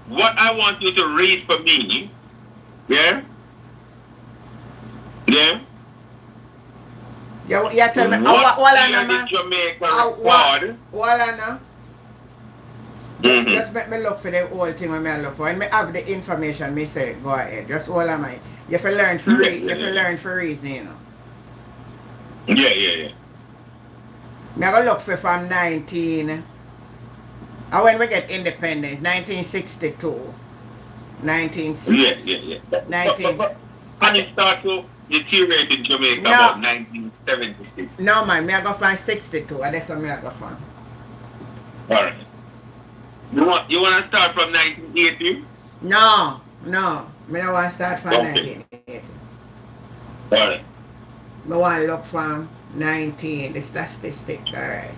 S6: what I want you to read for me, yeah?
S1: You tell me,
S6: what year did Jamaica record?
S1: Just make me look for the whole thing when I look for. When I have the information, me say, go ahead. Just all of my. You have to learn for learn for reason, you know.
S6: Yeah.
S1: Me I go look for from 19. And when we get independence, 1962. 1960.
S6: Yeah.
S1: 19.
S6: And it start to deteriorate in Jamaica about 1976.
S1: No, man. Me I go from 62. And that's what me I go from.
S6: Alright. You want to start from 1980?
S1: No. Me don't want to start from 1980.
S6: Alright.
S1: Me want to look from 19, the statistic, alright.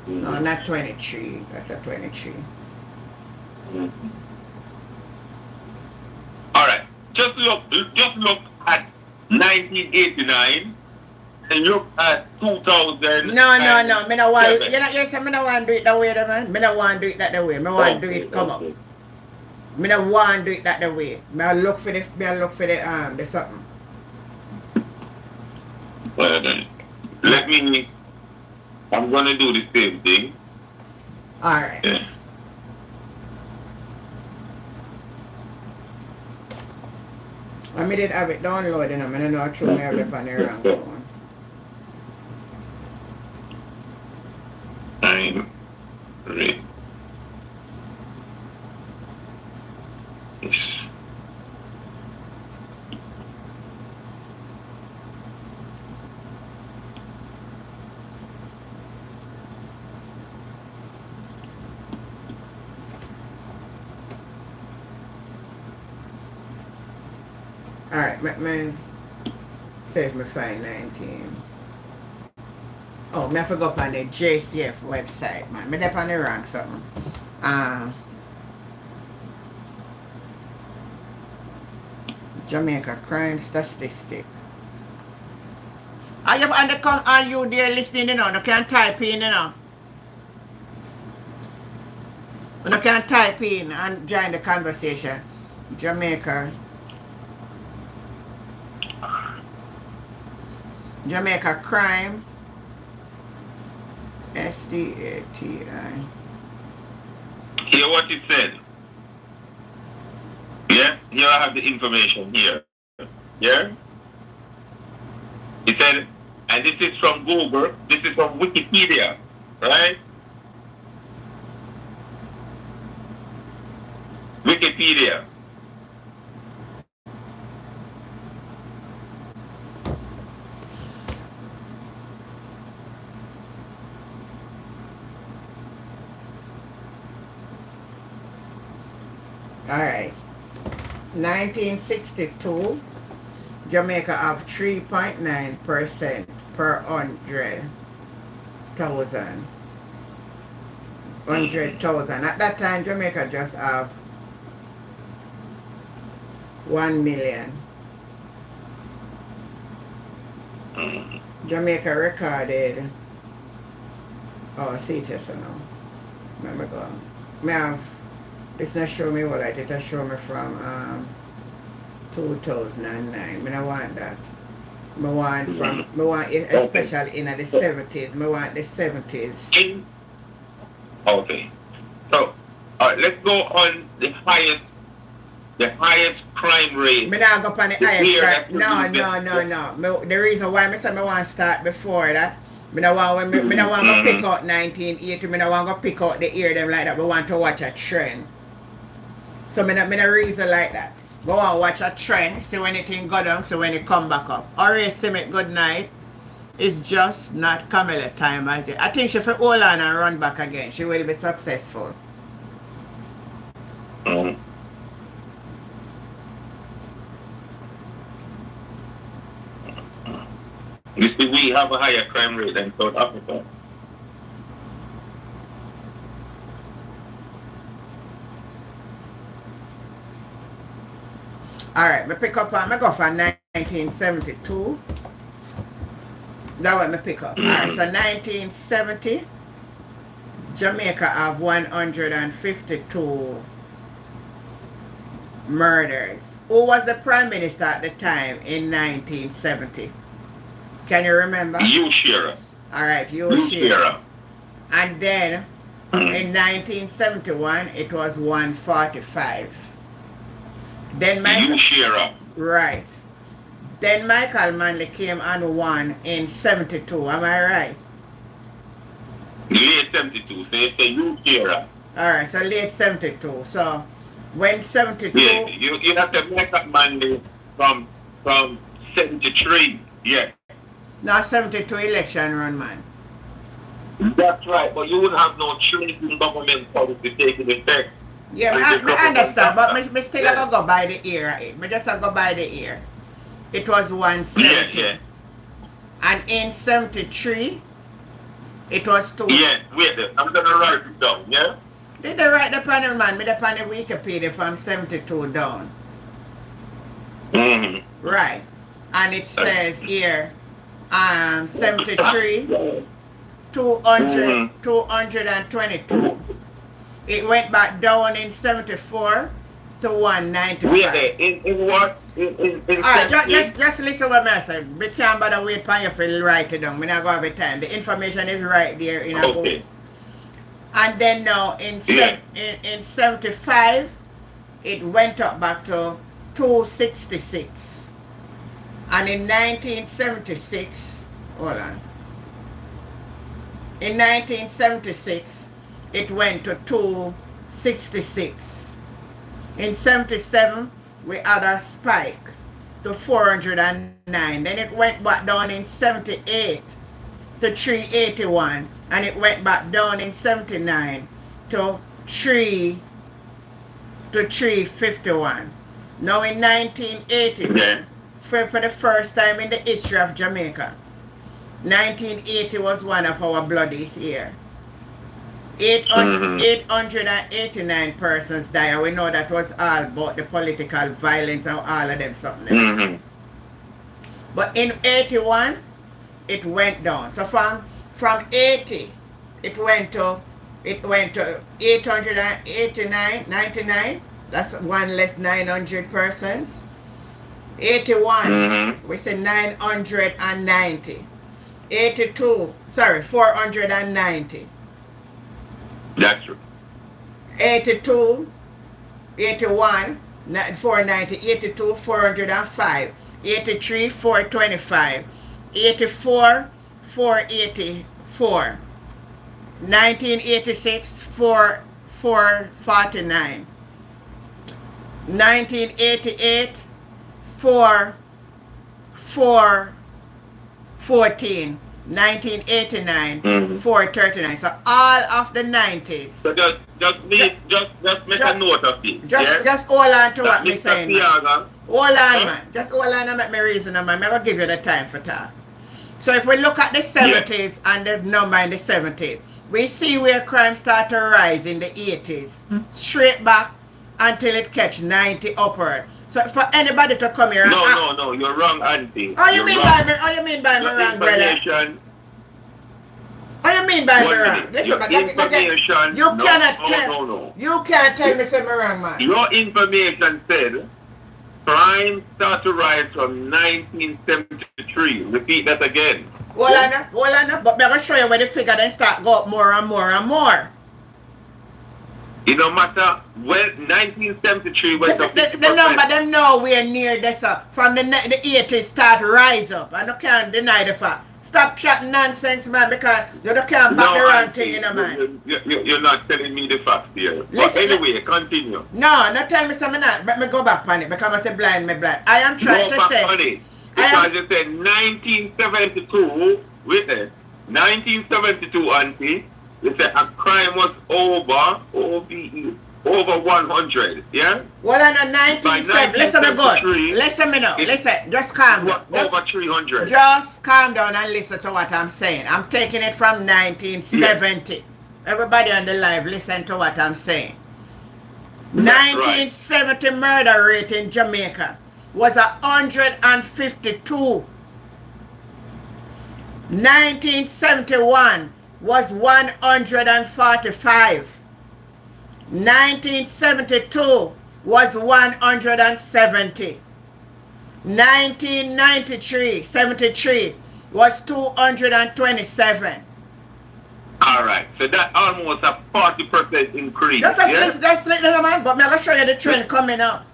S1: No, not 23. That's a 23.
S6: Alright. Just look at 1989 and look at 2000.
S1: No. Me don't want. You say me don't want to do it that way, man. Me don't want to do it that way. Me want to do it come up. Me don't want to do it that way. Me look for the something.
S6: Well then, I'm gonna do the same thing.
S1: Alright.
S6: Yeah.
S1: I did have it downloaded and I don't know how true me have it on the wrong phone.
S6: I'm ready. Yes.
S1: Alright, let me see if me find 19. Oh, me have to go up on the JCF website, man. Me up on the wrong something. Jamaica crime statistic. Are you there listening, you know? You can type in, you know? You can type in and join the conversation. Jamaica crime STATI.
S6: Hear what it said. Yeah? Here I have the information here. Yeah? It said, and this is from Google, this is from Wikipedia, right? Wikipedia.
S1: Alright. 1962, Jamaica have 3.9% per 100,000. 100,000. At that time, Jamaica just have 1 million. Jamaica recorded. Oh, see it yes or no? Remember go. Me have. It's not showing me what it will show me from 2009. I don't want that. I want especially in the 70s. I want the 70s.
S6: Okay. So let's go on the highest crime rate.
S1: Me not go up on the
S6: The
S1: highest
S6: year
S1: crime.
S6: that
S1: No,
S6: produced
S1: no,
S6: it.
S1: no, no. The reason why I say I want to start before that, me no want me no want to pick out 1980. Me no want to pick out the year them like that. We want to watch a trend. So me no reason like that. Go and watch a trend, see when anything go down, see when it come back up. Or you see me good night. It's just not Camilla time as it. I think she will hold on and run back again. She will be successful.
S6: Mhm. You see, we have a higher crime rate than South Africa.
S1: Alright, me pick up on, me go for 1972. That one me pick up. Alright, so 1970, Jamaica have 152 murders. Who was the Prime Minister at the time in 1970? Can you remember?
S6: You share.
S1: Alright, you
S6: You
S1: share.
S6: share.
S1: And then in 1971, it was 145. Then
S6: You
S1: Michael,
S6: share.
S1: right. Then Michael Manley came on one in 72. Am I right?
S6: Late 72. So you say you share.
S1: Alright, so late 72. So when 72,
S6: Yeah, you have to make up Monday from 73. Yeah.
S1: now 72 election run, man.
S6: That's right, but you wouldn't have no change in government policy taking effect.
S1: Yeah,
S6: And
S1: I
S6: the government
S1: understand, but
S6: after.
S1: me still
S6: Yeah.
S1: gonna go by the ear. Me just go by the ear. It was 170.
S6: Yeah.
S1: And in 73, it was 2.
S6: Yeah, wait, I'm gonna write it down, yeah?
S1: Did they write the panel, man? Me the panel Wikipedia from 72 down.
S6: Mm-hmm.
S1: Right. And it says here, 73, 200, 222. It went back down in 74 to 195.
S6: Wait, in what? In
S1: Alright,
S6: 70?
S1: just listen what I say. We can't bother wait for you to write it down. We not going to have time. The information is right there in a book.
S6: Okay.
S1: And then now in 75, it went up back to 266. And in 1976, hold on. In 1976, it went to 266. In 77, we had a spike to 409. Then it went back down in 78 to 381. And it went back down in 79 to 351. Now in 1980,
S6: Yeah.
S1: for the first time in the history of Jamaica, 1980 was one of our bloodiest years. 889 persons died. We know that was all about the political violence and all of them something.
S6: Mm-hmm.
S1: But in 81, it went down. So from 80, it went to 889, 99. That's one less 900 persons. 81, we say 990. 82, sorry, 490.
S6: That's true.
S1: 82, 81, 490, 82, 405, 83, 425, 84, 484, 1986, 449, 1988, 414, 1989, 439. So all of the 90s.
S6: So just make a note of it.
S1: Just hold on to what me saying. Man.
S6: Piaga,
S1: Hold on, man. Just hold on and make me reason, man. I'm going to give you the time for talk. So if we look at the 70s and the number in the 70s, we see where crime start to rise in the 80s. Straight back until it catch 90 upward. So for anybody to come here and
S6: No, you're wrong, Auntie.
S1: Oh, you
S6: You're
S1: mean
S6: wrong.
S1: by me? Oh, you mean by me
S6: Your
S1: wrong, brother?
S6: information.
S1: Oh, you mean by me
S6: One
S1: wrong?
S6: minute.
S1: Listen,
S6: Your
S1: but
S6: information.
S1: you cannot tell.
S6: No.
S1: You can't tell me something wrong, man.
S6: Your information said crime started to rise from 1973. Repeat that again.
S1: Hold on, but I'm going to show you where the figure then start go up more and more and more.
S6: It no matter when 1973 when
S1: the number them nowhere near this from the 80s start rise up. I don't can't deny the fact. Stop chatting nonsense, man, because you don't can't back the wrong thing in a man.
S6: You're not telling me the facts here. But
S1: Listen,
S6: anyway, continue.
S1: No, not tell me something not. But me go back on it because I say blind, me blind. I am trying
S6: Go
S1: to
S6: back
S1: say.
S6: on it. Because you said 1972, witness, 1972, auntie, you said a crime was over 100, yeah?
S1: Well, I know 1970. Listen me good. Listen me now. Listen, just calm down.
S6: Over 300.
S1: Just calm down and listen to what I'm saying. I'm taking it from 1970. Yeah. Everybody on the live, listen to what I'm saying. 1970 right. Murder rate in Jamaica was 152. 1971 was 145. 1972 was 170. 1973 was 227.
S6: All right, so that almost a 40% increase.
S1: That's little man, but I'm gonna show you the trend coming up.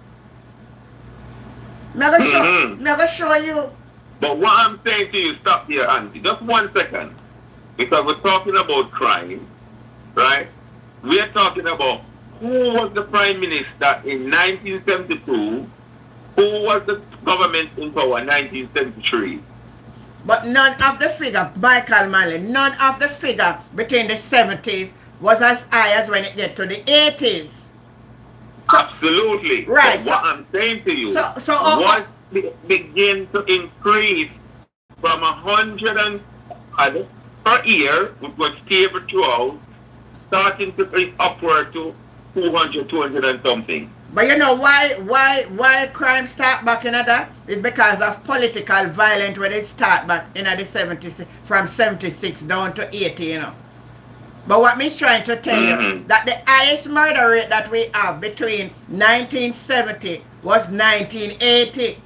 S1: I'm gonna show you.
S6: But what I'm saying to you, stop here, auntie. Just 1 second, because we're talking about crime, right? We are talking about who was the prime minister in 1972, who was the government in power in 1973.
S1: But none of the figure, Michael Manley, none of the figure between the 70s was as high as when it get to the 80s.
S6: So, absolutely.
S1: Right.
S6: So what I'm saying to you,
S1: once
S6: it begin to increase from 100 per year, which was stable throughout, starting to creep upward to 200 and something.
S1: But you know why crime start back in that? It's because of political violence when it start back in the 70s, from 76 down to 80, you know. But what me trying to tell you, that the highest murder rate that we have between 1970 was 1980.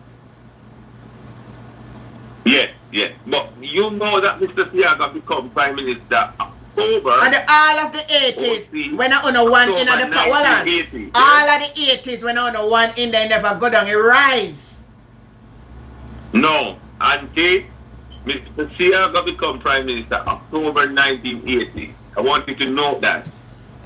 S6: Yes. But you know that Mr. Siaga become Prime Minister October.
S1: And all of the 80s, when I own one in the power land. All of the 80s, when I own one in there, never go down, it rise.
S6: No, auntie, Mr. Siaga become Prime Minister October 1980. I want you to know that.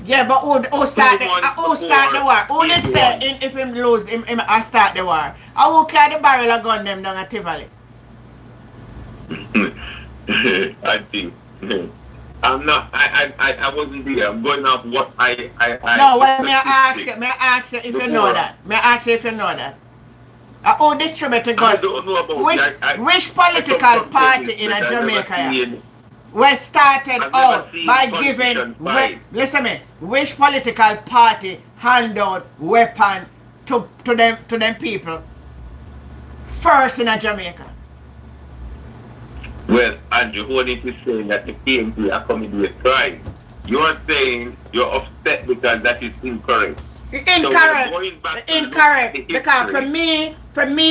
S1: Yeah, but who start the war? Who did say if him lose, him start the war? I will carry the barrel of gun them down at Tivoli.
S6: I think. I'm not. I wasn't there. I'm going off what I.
S1: No, well, may I ask you if you know that? May I ask you if you know that? Who distributed gun?
S6: I don't know about
S1: which political party in Jamaica was started out by giving? Listen me. Which political party hand out weapon to them people first in Jamaica?
S6: Well, Andrew, who is saying that the PNP are coming with crime? You are saying you're upset because that is incorrect.
S1: Incorrect. Because for me,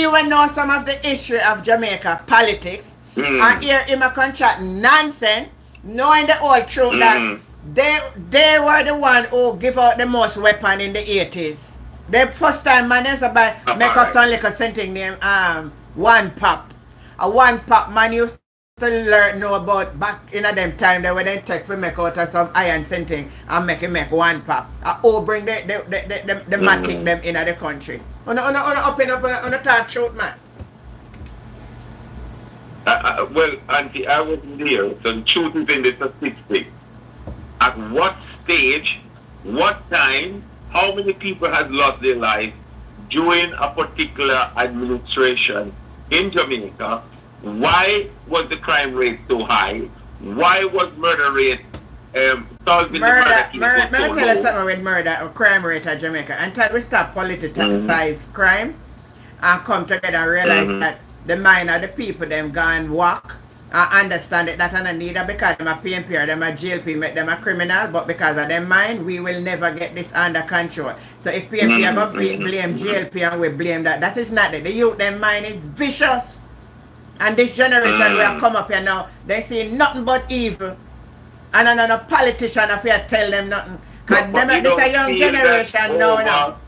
S1: when know some of the issue of Jamaica politics, and hear him a contract nonsense, knowing the whole truth that they were the one who give out the most weapon in the 80s. The first time man used to buy make up some little something named one pop. A one pop man used to know about back in them time that when they take for make out of some iron something and make one pop. Bring the matic them in the country. On open up on the talk truth, man.
S6: Well, auntie, I wasn't there, so the truth is in the statistics. At what stage, what time, how many people has lost their life during a particular administration in Jamaica? Why was the crime rate so high? Why was murder rate solving the murder case so low?
S1: Let me tell you something with murder or crime rate in Jamaica. Until we stop politicized crime and come together and realize that the mind of the people them gone walk and understand it that I need that because them a PNP or them a GLP make them a criminal, but because of them mind we will never get this under control. So if PNP are going to blame GLP and we blame that is not it. The youth them mind is vicious. And this generation we have come up here now, they see nothing but evil. And another politician if you tell them nothing. Because
S6: but you
S1: this a
S6: don't
S1: young
S6: feel that
S1: generation now, now.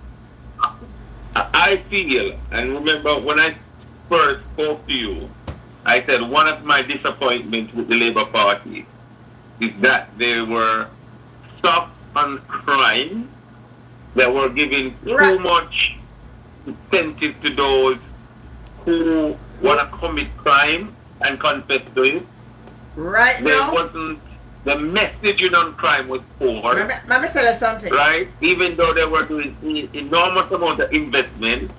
S6: I feel, and remember when I first spoke to you, I said one of my disappointments with the Labour Party is that they were soft on crime, that were giving too much incentive to those who want to commit crime and confess to it.
S1: Right
S6: There
S1: now,
S6: wasn't, the messaging on crime was poor.
S1: let me tell you something.
S6: Right? Even though they were doing enormous amount of investment,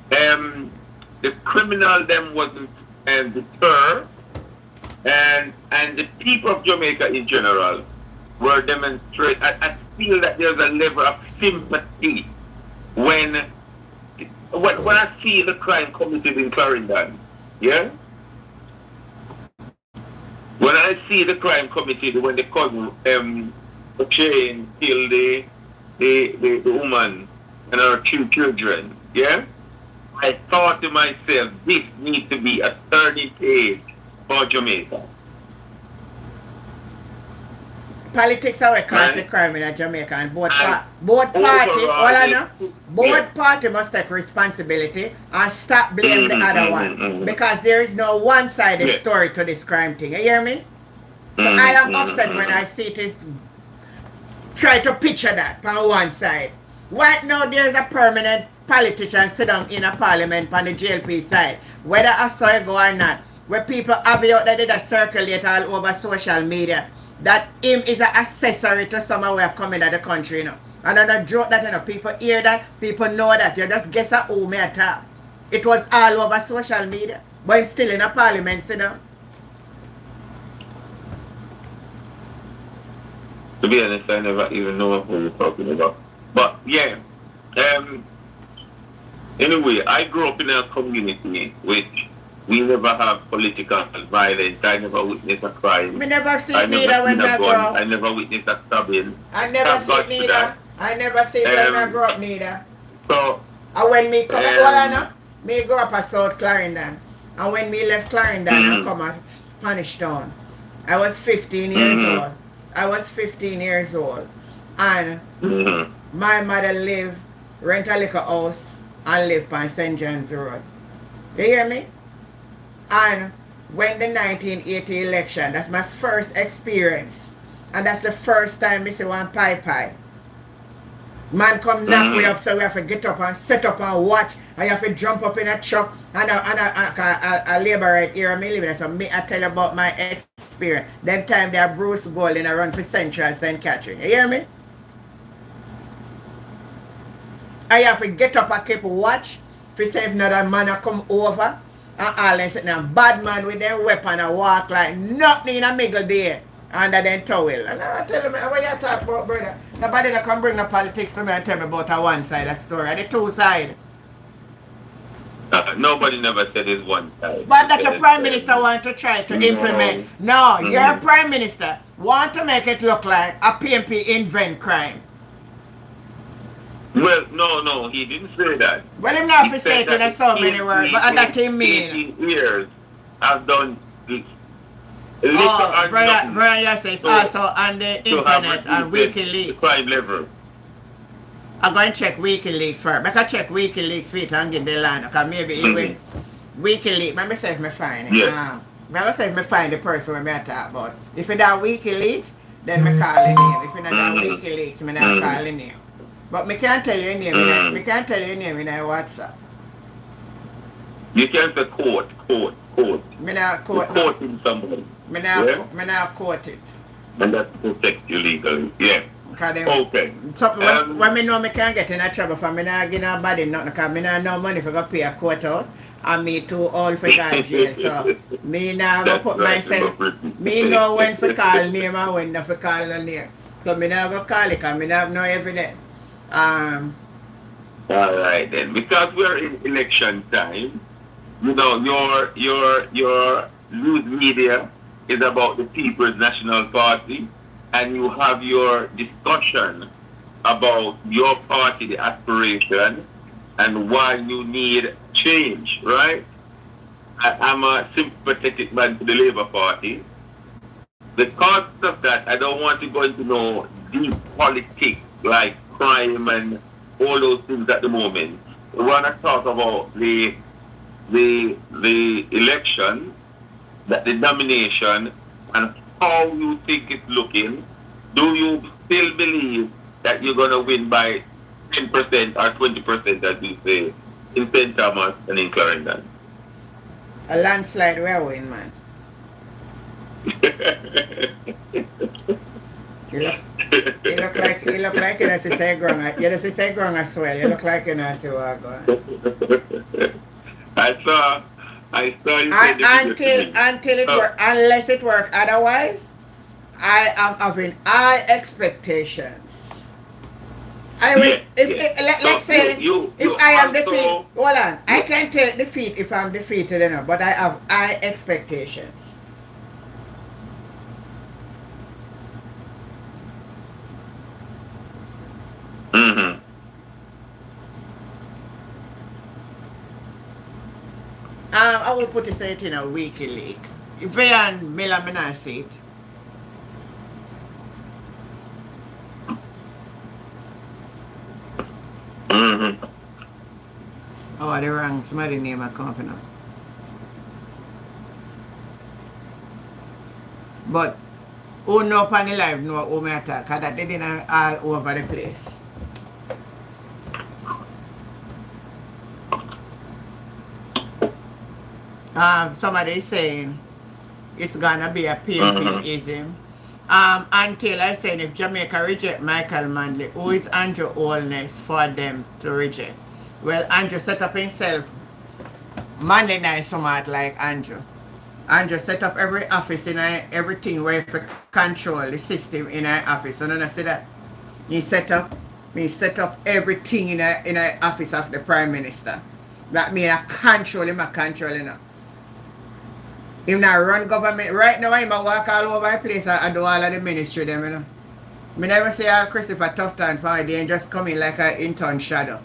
S6: the criminal them wasn't deterred, and the people of Jamaica in general were demonstrating. I feel that there's a level of sympathy when I see the crime committed in Clarendon. Yeah. When I see the crime committed when the cousin chain killed the woman and her 2 children, yeah, I thought to myself, this needs to be a 30 page for Jamaica.
S1: Politics are what cause the crime in Jamaica, and both party must take responsibility and stop blaming the other one, because there is no one-sided story to this crime thing. You hear me? So I am upset when I see it is try to picture that on one side. Right now there is a permanent politician sit down in a parliament on the JLP side, whether I saw it go or not, where people have it out there that circulate all over social media, that him is an accessory to someone who are coming to the country, you know. And I don't joke that, you know, people hear that, people know that, you just guess at who may attack. It was all over social media, but it's still in a parliament, you know.
S6: To be honest, I never even know what you're talking about. But yeah, anyway, I grew up in a community which we never have political violence. I never witnessed a crime.
S1: I never see it neither when I grow up.
S6: I never witnessed a stabbing.
S1: I never see it neither. I never see it when I grow up neither.
S6: So,
S1: and when me come up, me grew up at South Clarendon. And when me left Clarendon and come to Spanish Town, I was 15 years old. I was 15 years old. And my mother rent a little house and live on St. John's Road. You hear me? And when the 1980 election, that's my first experience. And that's the first time I see one pie. Man come knock me up, so we have to get up and set up and watch. And you have to jump up in a truck. And I labor right here and me living there. So I tell you about my experience. Them time there Bruce Gold in a run for Central St. Catherine. You hear me? And you have to get up and keep watch. To say if another man come over. And all them sitting there, bad man with their weapon and walk like nothing in a middle there under them towel. And I tell them, what you talk about, brother? Nobody that can bring the politics to me and tell me about a one side of story, the two side.
S6: Nobody never said it's one side.
S1: But that your prime minister want to try to implement. No, your prime minister want to make it look like a PNP invent crime.
S6: Well, no, he didn't say that.
S1: Well, him not to say it in so many words, but that he mean.
S6: 18 years I've done this.
S1: Brian, yes, it's also on the internet and WikiLeaks.
S6: Crime level.
S1: I'm going to check WikiLeaks first. I can check WikiLeaks for it and get the line. Because maybe even WikiLeaks, let me see if I find it.
S6: Yeah.
S1: Let me see if I find the person I talk about. If it's on WikiLeaks, then I call the name. If it's not on WikiLeaks, I don't call the name. But I can't tell you a name. I can't tell you a name in WhatsApp.
S6: You can't say quote.
S1: I not quote.
S6: Quoting somebody.
S1: I not quote it.
S6: And that's protect you legally. Yeah. Okay.
S1: So when I know I can't get in a trouble for me not give nobody nothing because I not no money for go pay a courthouse and me too old for go jail. So me now go put myself, me know when to call name and when not to call no name. So me now go call it because me not have no evidence.
S6: Alright then, because we're in election time, you know, your news media is about the People's National Party, and you have your discussion about your party, the aspiration, and why you need change, right? I'm a sympathetic man to the Labour Party. The cause of that, I don't want to go into no deep politics like crime and all those things at the moment. We want to talk about the election, that the nomination, and how you think it's looking. Do you still believe that you're going to win by 10% or 20%, as you say, in St. Thomas and in Clarendon?
S1: A landslide we're win, man. You look like you know si say growing as well. You look like you know si wago.
S6: I saw you
S1: Until it work, unless it work otherwise, I am having high expectations. I will. Let's say if I am defeated, hold on. I can take defeat if I'm defeated enough, but I have high expectations.
S6: Mm-hmm.
S1: I will put it in a weekly league. If I and Miller may see it.
S6: Mm-hmm.
S1: Oh, the wrong somebody name a company. But who know upon the live know who me attack, because that they didn't all over the place. Somebody is saying it's gonna be a PNP-ism. Until I said if Jamaica reject Michael Manley, who is Andrew Holness for them to reject? Well, Andrew set up himself. Manley nice smart like Andrew. Andrew set up every office in everything where he control the system in our office. So don't see that. He set up everything in a office of the Prime Minister. That means I control him, Him not run government. Right now, I'm walk all over the place. I do all of the ministry them, you know. Me never say Christopher Tufton for they just come in like an intern shadow.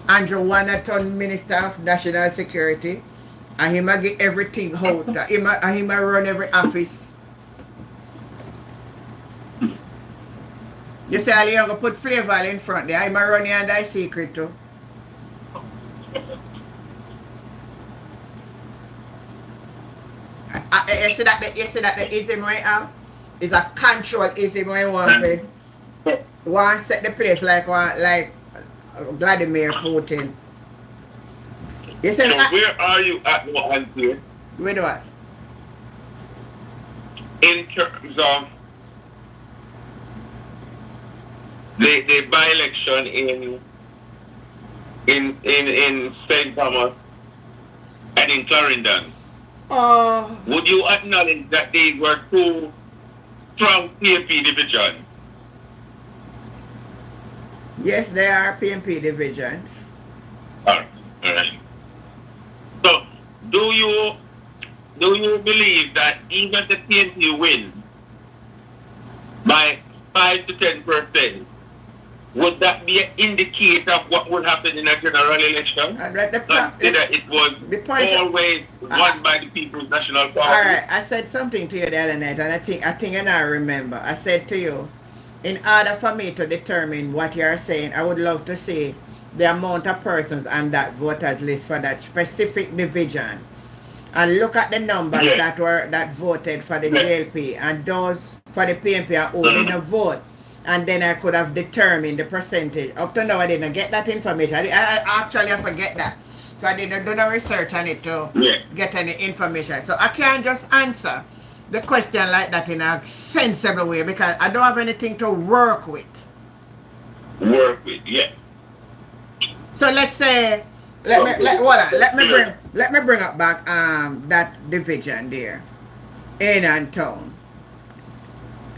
S1: Andrew Wanaton, Minister of National Security, and him a get everything out. Him a run every office. You say all you gonna put flavor in front there. Him a run here and I secret too. You see that the ism right now is a control ism where you want to set the place like Vladimir Putin. You see,
S6: so where are you at now, Auntie?
S1: With what?
S6: In terms of the by-election in St. Thomas and in Clarendon? Would you acknowledge that they were two strong PNP divisions?
S1: Yes, they are PNP divisions.
S6: Alright. So, do you believe that even the PNP wins by 5 to 10%, would that be an indicator of what would happen in a general election? Consider it was always won by the People's National Party.
S1: Alright, I said something to you the other night, and I think I remember. I said to you, in order for me to determine what you are saying, I would love to see the amount of persons on that voters list for that specific division, and look at the numbers that voted for the JLP and those for the PNP who didn't vote. And then I could have determined the percentage. Up to now, I didn't get that information. I forget that. So I didn't do no research on it to get any information. So I can't just answer the question like that in a sensible way because I don't have anything to work with. So let's say, let me bring up back that division there, in and town.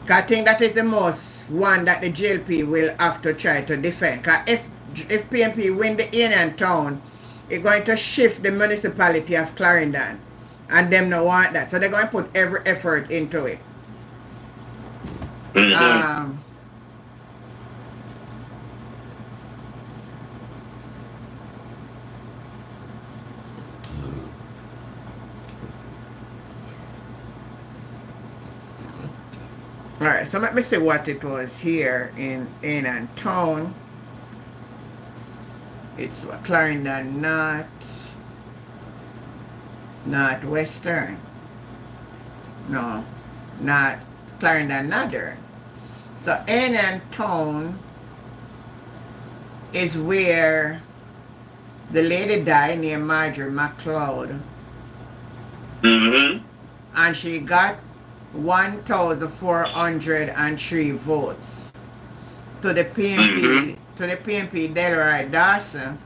S1: I think that is the most one that the JLP will have to try to defend. Because if PNP win the in and town, it's going to shift the municipality of Clarendon. And them don't want that. So they're going to put every effort into it. Alright, so let me see what it was here in and Town. It's Clarendon Northwestern. No, not Clarendon Northern. So and Town is where the lady died named Marjorie McLeod.
S6: Mm-hmm.
S1: And she got 1,403 votes to the PNP Delroy Dawson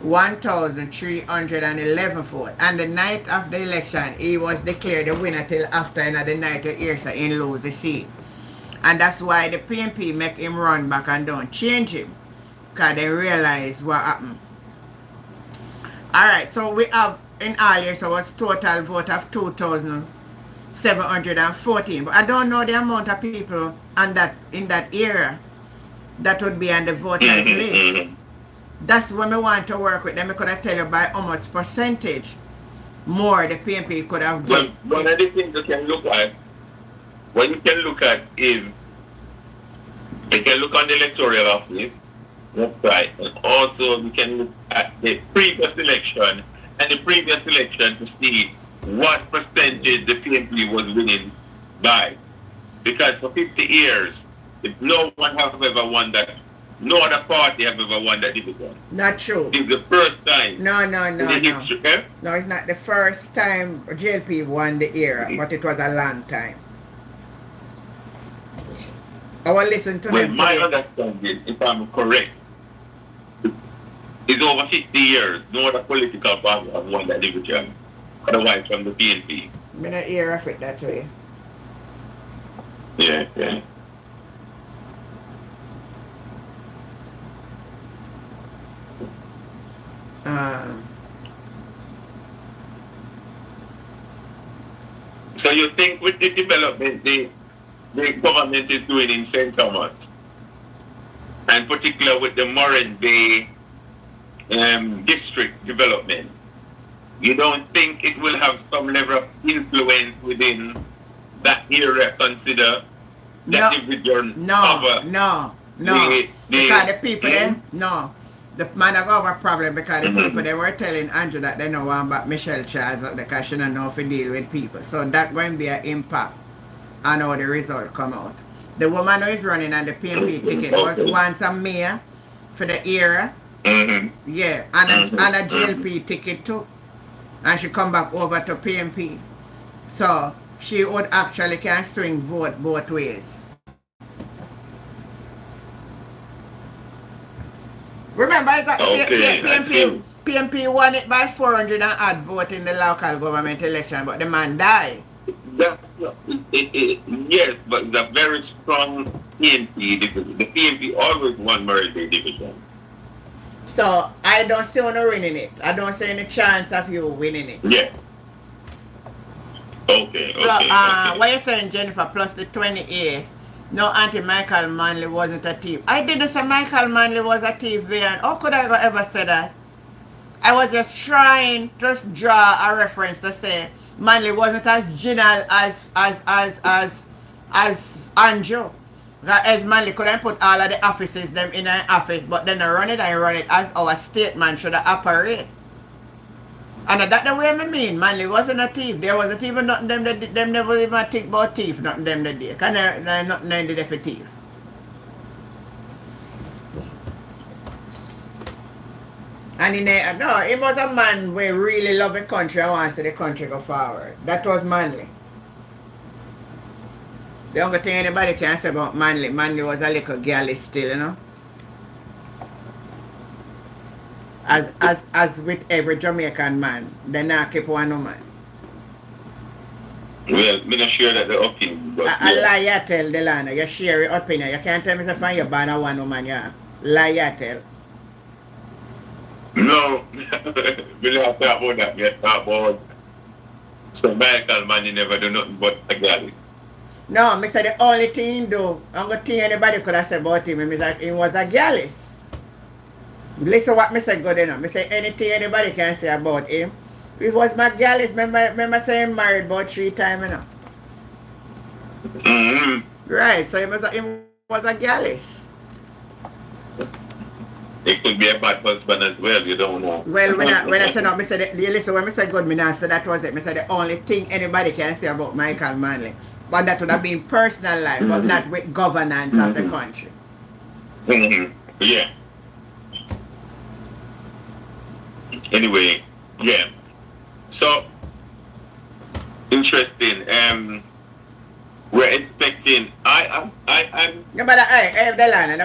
S1: 1,311 votes. And the night of the election, he was declared the winner till after the night of year, so he lose the seat. And that's why the PNP make him run back and don't change him, because they realize what happened. Alright, so we have in all years, so was total vote of 2,714. But I don't know the amount of people in that area that would be on the voters list. That's when we want to work with them. I could tell you by how much percentage more the PNP could have
S6: done. One of the things you can look at, what you can look at is, you can look on the electoral office website, and also you can look at the previous election and the previous election to see what percentage the PNP was winning by. Because for 50 years, if no one has ever won that, no other party have ever won that division.
S1: Not true.
S6: It's the first time.
S1: No.
S6: History, eh?
S1: No, it's not the first time JLP won the era, but it was a long time. I will listen to them.
S6: My understanding, if I'm correct, is over 50 years. No other political party has won that division, otherwise from the PNP.
S1: I'm not hear of it that way.
S6: Yeah. So you think with the development the government is doing in St. Thomas, and particularly with the Moran Bay district development, you don't think it will have some level of influence within that area? Consider that division
S1: No. Because the people the man have a problem because the people they were telling Andrew that they know about Michelle Charles up there because she don't know if to deal with people. So that going to be an impact on how the result come out. The woman who is running on the PNP ticket was once a mayor for the era. Yeah, and a JLP ticket too. And she come back over to PNP. So she would actually can swing vote both ways. Remember, PNP won it by 400 and odd vote in the local government election, but the man died.
S6: Yes, but it's a very strong PNP division. The PNP always won Murray division.
S1: So I don't see you winning it. I don't see any chance of you winning it.
S6: Yeah. Okay.
S1: What you saying, Jennifer, plus the 28? No, Auntie Michael Manley wasn't a thief. I didn't say Michael Manley was a thief, Vian. How could I ever say that? I was just trying to draw a reference to say Manley wasn't as genial as Andrew. As Manley couldn't put all of the offices them in an office, but then I run it as our statement should operate. And that's the way I mean. Manley wasn't a thief. There wasn't even nothing them never even think about thief, nothing them that day. Because nothing them did for thief. And he was a man who really loved the country and wants to see the country go forward. That was Manley. The only thing anybody can say about Manley was a little girly still, you know. As with every Jamaican man, they not keep one woman.
S6: Well, I'm not sure that the opinion. But
S1: I lie you tell Delana, you share your opinion. You can't tell me if you're born a one woman, yeah. Lie you tell.
S6: No, we don't talk about that. We talk about some Jamaican man, he never do nothing but a girl.
S1: No, I said the only thing he do, I'm going to think anybody could have said about him, is that he was a gallus. Listen what I say good enough. I say anything anybody can say about him. He was my gallus. Remember saying married about 3 times, you know. Right, so he was a gallus.
S6: It could be a bad husband as well, you don't know.
S1: Well, when I said no, I said, you listen, when I said good, me not say that was it. I said the only thing anybody can say about Michael Manley. But that would have been personal life, but not with governance of the country.
S6: Yeah. Anyway, yeah. So, interesting. We're expecting. I'm.
S1: Nobody, hey, Delana,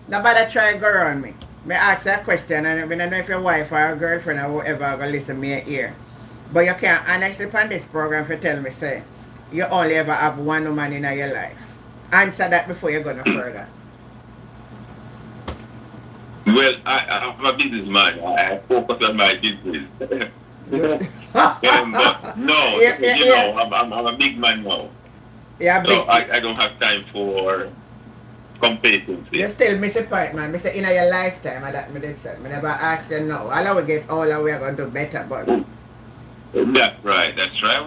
S1: nobody try go around me. Me ask that question, and I don't know if your wife or a girlfriend or whoever gonna listen me ear. But you can't honestly on this program for tell me say you only ever have one woman in your life. Answer that before you go no further.
S6: Well, I'm a businessman. I focus on my business. But no, you know, I'm a big man now.
S1: Yeah,
S6: so I don't have time for complacency.
S1: You still miss a point, man. I say in your lifetime, that me did say. I never ask you no. All I will get all that we are going to do better, but.
S6: That's right.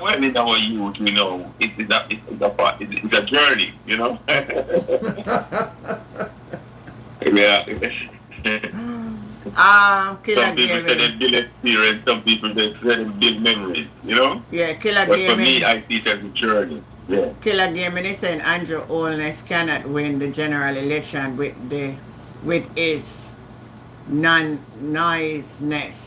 S6: Well, in our youth, you know, it's a journey, you know. Yeah. Some people say they build experience, some people they say they build memories, you know?
S1: Yeah, Killer
S6: but
S1: Game.
S6: For me, I see it as a journey. Yeah.
S1: Killer Game, and they saying Andrew Holness cannot win the general election with his noisiness.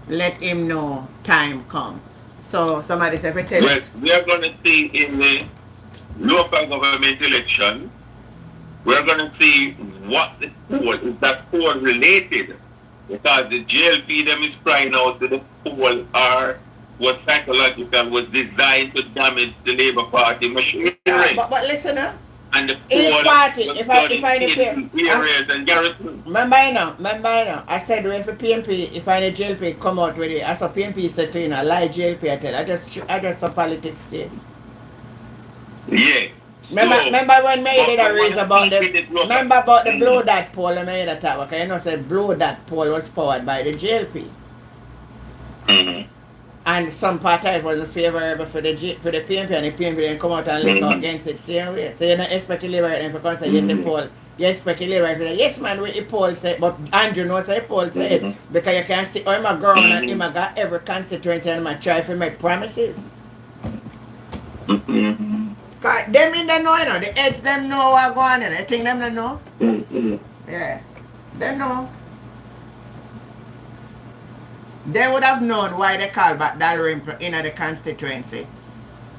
S1: Let him know time come. So somebody said,
S6: well, we are going to see in the local government election, we're going to see what the poll is. That poll related, because the JLP them is crying out that the poll was psychological, was designed to damage the Labour Party machinery.
S1: But listen up.
S6: And the poll
S1: party, if I
S6: areas and garrisons.
S1: Remember now, I said if the PNP, if I the JLP come out with it, as a PNP said to you know, lie JLP I tell, I just saw politics stay.
S6: Yeah.
S1: Remember when me did a raise about the blow that poll I made a talk, okay? You know said blow that poll was powered by the JLP. And some part of it wasn't favorable for the PNP, and the PNP didn't come out and look out against it same way. So you don't expect the Labour to come and say yes the poll. You expect the Labour to say yes man what the poll said, but Andrew knows what the poll said. Because you can see how my ground and him got every constituency and I try to make promises. Cause them in the know, you know, the heads them know what going on. I think them don't know. Yeah. They know. They would have known why they call back Dalrymple in the constituency.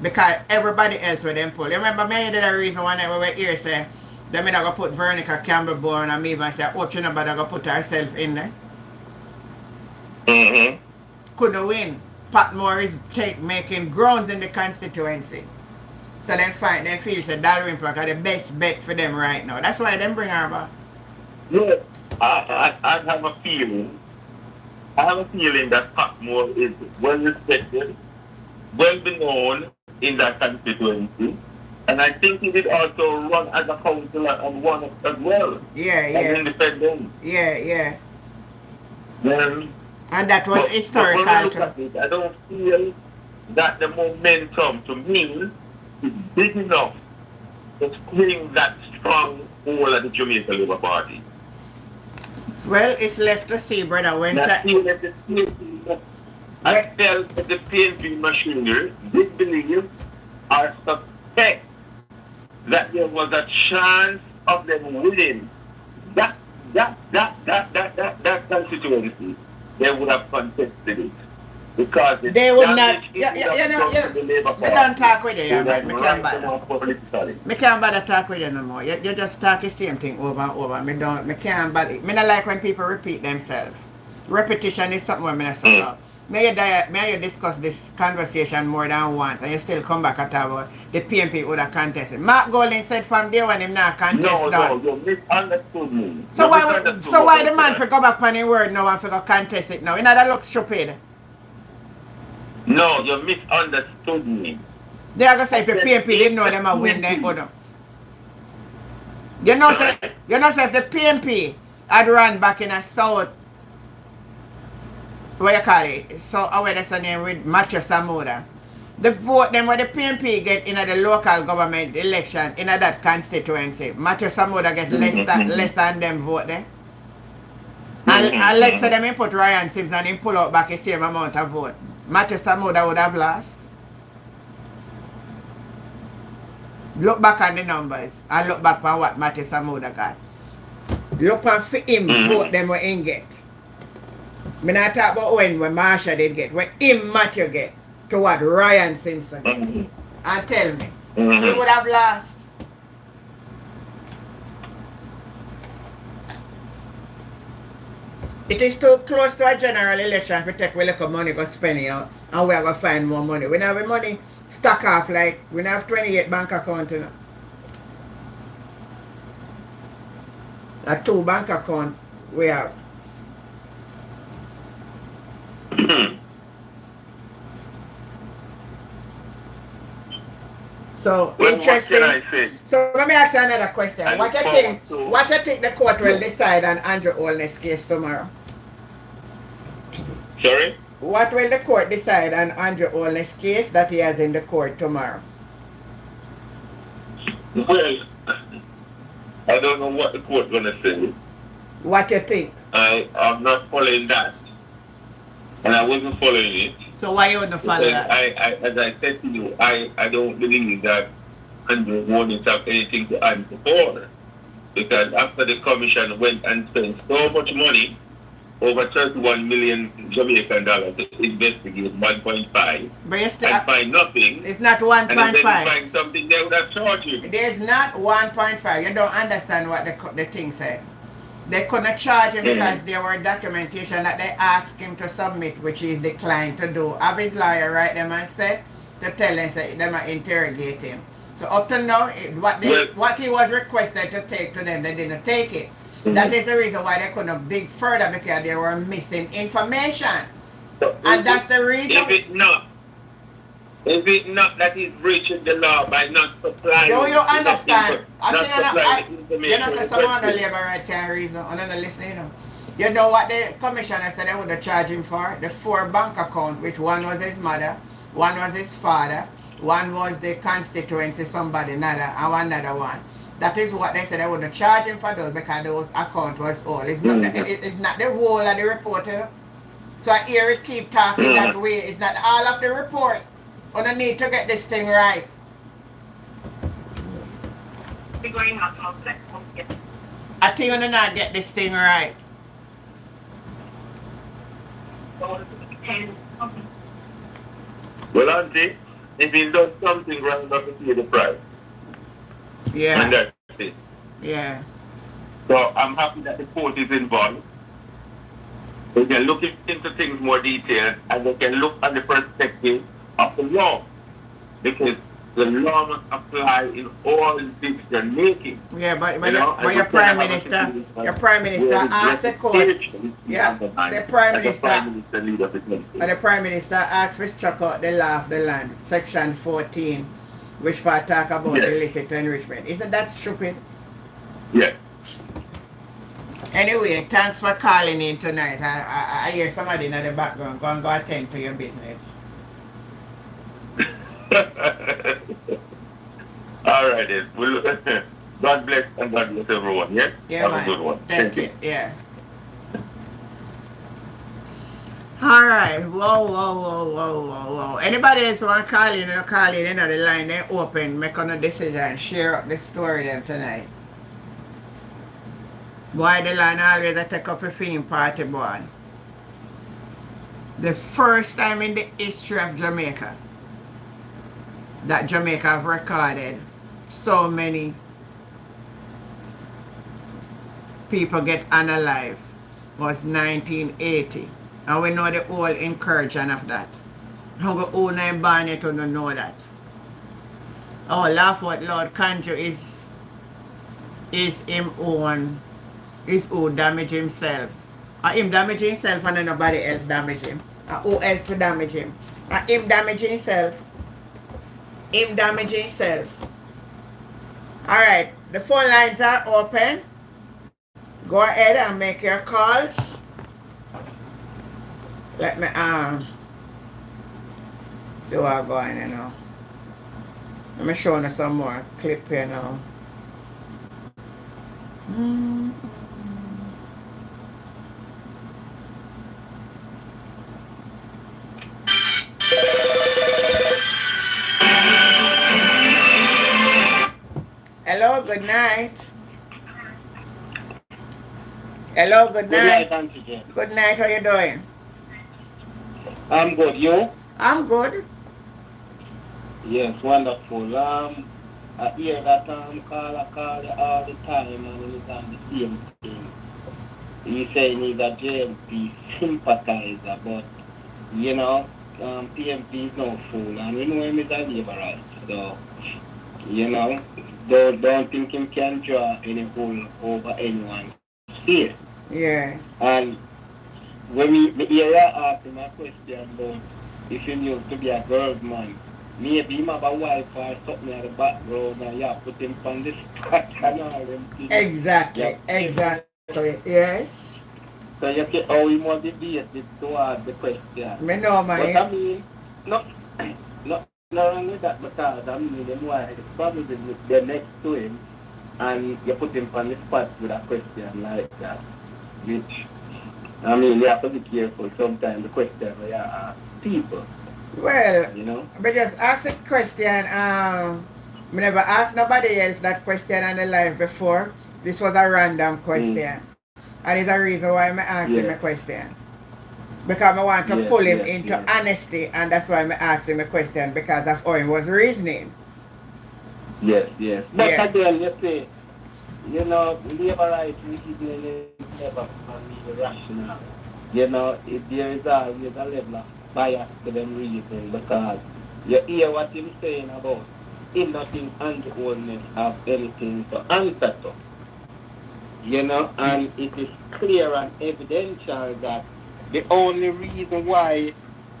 S1: Because everybody else with them pull. You remember me did a reason one night we were here say them going to put Veronica Campbell-Bourne and me even say, oh, you know, but going to put herself in there. Couldn't win. Pat Moore is making grounds in the constituency. So they feel that Dalrymple are the best bet for them right now. That's why they bring her back.
S6: Yeah, I have a feeling. I have a feeling that Pat Moore is well respected, well known in that constituency, and I think he did also run as a councillor and won as well. As independent.
S1: Yeah.
S6: And
S1: that was historical.
S6: I don't feel that the momentum to me is big enough to spring that strong hold at the Jamaica Labour Party.
S1: Well, it's left to see, brother.
S6: I felt that the PNP machinery did believe or suspect that there was a chance of them winning that constituency. They would have contested it. Because
S1: they would not. We don't talk with you, right? We can't bother. Me can't bother talk with you no more. You just talk the same thing over and over. Me can't bother. Me not like when people repeat themselves. Repetition is something I say about. May you discuss this conversation more than once and you still come back and talk about the PNP would have contested. Mark Golding said from day one him not contest that.
S6: No, you misunderstood me.
S1: So why the man for go back on his word now and for go contest it now? You know that looks stupid.
S6: No, you misunderstood me.
S1: They are going to say if the PNP didn't know them and win then order. You know say if the PNP had run back in a south, what you call it? So where that's the name with Matthew Samoda. The vote them what the PNP get in the local government election in that constituency. Matthew Samuda get less than them vote there. And let's say them in put Ryan Sims and him pull out back the same amount of vote. Matthew Samuda would have lost. Look back on the numbers and look back on what Matthew Samuda got. Look on for him vote them what him get. Me not talk about when Marsha did get, when him Matthew get to what Ryan Simpson get. And tell me, he would have lost. It is too close to a general election to take a little money go spend it out and we are going to find more money. We don't have money stack off like, we don't have 28 bank accounts, you know. A 2 bank account we have. So
S6: Well,
S1: interesting.
S6: what can I say?
S1: So let me ask you another question.
S6: I
S1: What
S6: look
S1: you think?
S6: forward to-
S1: What you think the court will decide on Andrew Holness case tomorrow?
S6: Sorry?
S1: What will the court decide on Andrew Holness case that he has in the court tomorrow?
S6: Well, I don't know what the court gonna say.
S1: What you think?
S6: I'm not following that. And I wasn't following it.
S1: So why you wouldn't follow
S6: Because
S1: that?
S6: as I said to you, I don't believe that Andrew won't have anything to answer for. Because after the commission went and spent so much money, over 31 million Jamaican dollars to investigate 1.5
S1: But you still,
S6: and find nothing,
S1: it's not
S6: and then
S1: 1.5.
S6: find something, they would have charged you.
S1: There's not 1.5. You don't understand what the thing said. They couldn't charge him because there were documentation that they asked him to submit, which he declined to do. Have his lawyer write them and say to tell them say them and interrogate him. So up to now, what he was requested to take to them, they didn't take it. That is the reason why they couldn't dig further, because they were missing information. And that's the reason.
S6: If it not that he's breaching the law by not supplying.
S1: Do you understand?
S6: Not supplying the
S1: You know,
S6: information.
S1: say someone on the labor right can't reason. I'm not listening, you know. You know what the commissioner said they would have charged him for? The 4 bank accounts, which one was his mother, one was his father, one was the constituency, somebody, another, and one another one. That is what they said they would have charged him for those, because those accounts was all. It's not, it's not the whole of the report, you know. So I hear it keep talking that way. It's not all of the report. We don't need to get this thing right. I think we not get this thing right.
S6: Well, Auntie, if he does something wrong, enough to pay the price.
S1: Yeah.
S6: And that's it.
S1: Yeah.
S6: So I'm happy that the court is involved. They can look into things more detailed, and they can look at the perspective of the law. Because the law must apply in all decision making.
S1: Yeah, but your prime minister asked the court. Yeah, the prime minister asked for struck out the law of the land, section 14, which part talk about illicit enrichment. Isn't that stupid?
S6: Yeah.
S1: Anyway, thanks for calling in tonight. I hear somebody in the background. Go and go attend to your business.
S6: All right then. Well, God bless and God bless everyone. Yeah.
S1: Yeah,
S6: Have
S1: man.
S6: a good one.
S1: Thank you. Yeah. All right. Whoa. Anybody else want to call in? Call in. The line they open. Make on a decision. Share up the story them tonight. Boy, the line always a take up a theme party, boy. The first time in the history of Jamaica that Jamaica have recorded so many people get unalive was 1980. And we know the whole incursion of that. How go own and ban it to know that. Oh, laugh what Lord Kanjo is him own. Is who damage himself. Him damage himself and nobody else damage him. Who else to damage him? Him damage himself. Him damage himself. Alright, the phone lines are open. Go ahead and make your calls. Let me See what going, you know. Let me show you some more clip here now. Mm. Hello, good night. Hello, good
S4: Good
S1: night.
S4: night, Auntie Jane.
S1: Good night, how you doing?
S4: I'm good. You?
S1: I'm good.
S4: Yes, wonderful. I hear that call all the time and he's on the same thing. He's saying he's a JLP sympathizer, but you know, PNP is no fool, and we know him is a liberal. So, you know, don't think him can draw any bull over anyone here.
S1: Yeah.
S4: And when me hear you ask him a question about if he used to be a girl's man, maybe him have a wife or something at the background and you have put him on the spot and all them things.
S1: Exactly. Exactly. Yes.
S4: So you see how he motivated towards the question.
S1: Me know,
S4: But
S1: man.
S4: I mean, no wrong with that because I mean, them wife probably they're next to him and you put him on the spot with a question like that. Which, I mean, you have to be careful sometimes the question where you ask people,
S1: Well,
S4: you know?
S1: but just ask a question. Me never asked nobody else that question on the live before. This was a random question. And it's a reason why I'm asking the question. Because I want to pull him into honesty, and that's why I'm asking the question, because of how he was reasoning.
S4: Yes. But again, you see, you know, labor rights reasoning is never really rational. You know, there is always a level of bias to them reasoning because you hear what he's saying about him not in underholdness of anything to answer to. You know, and it is clear and evidential that the only reason why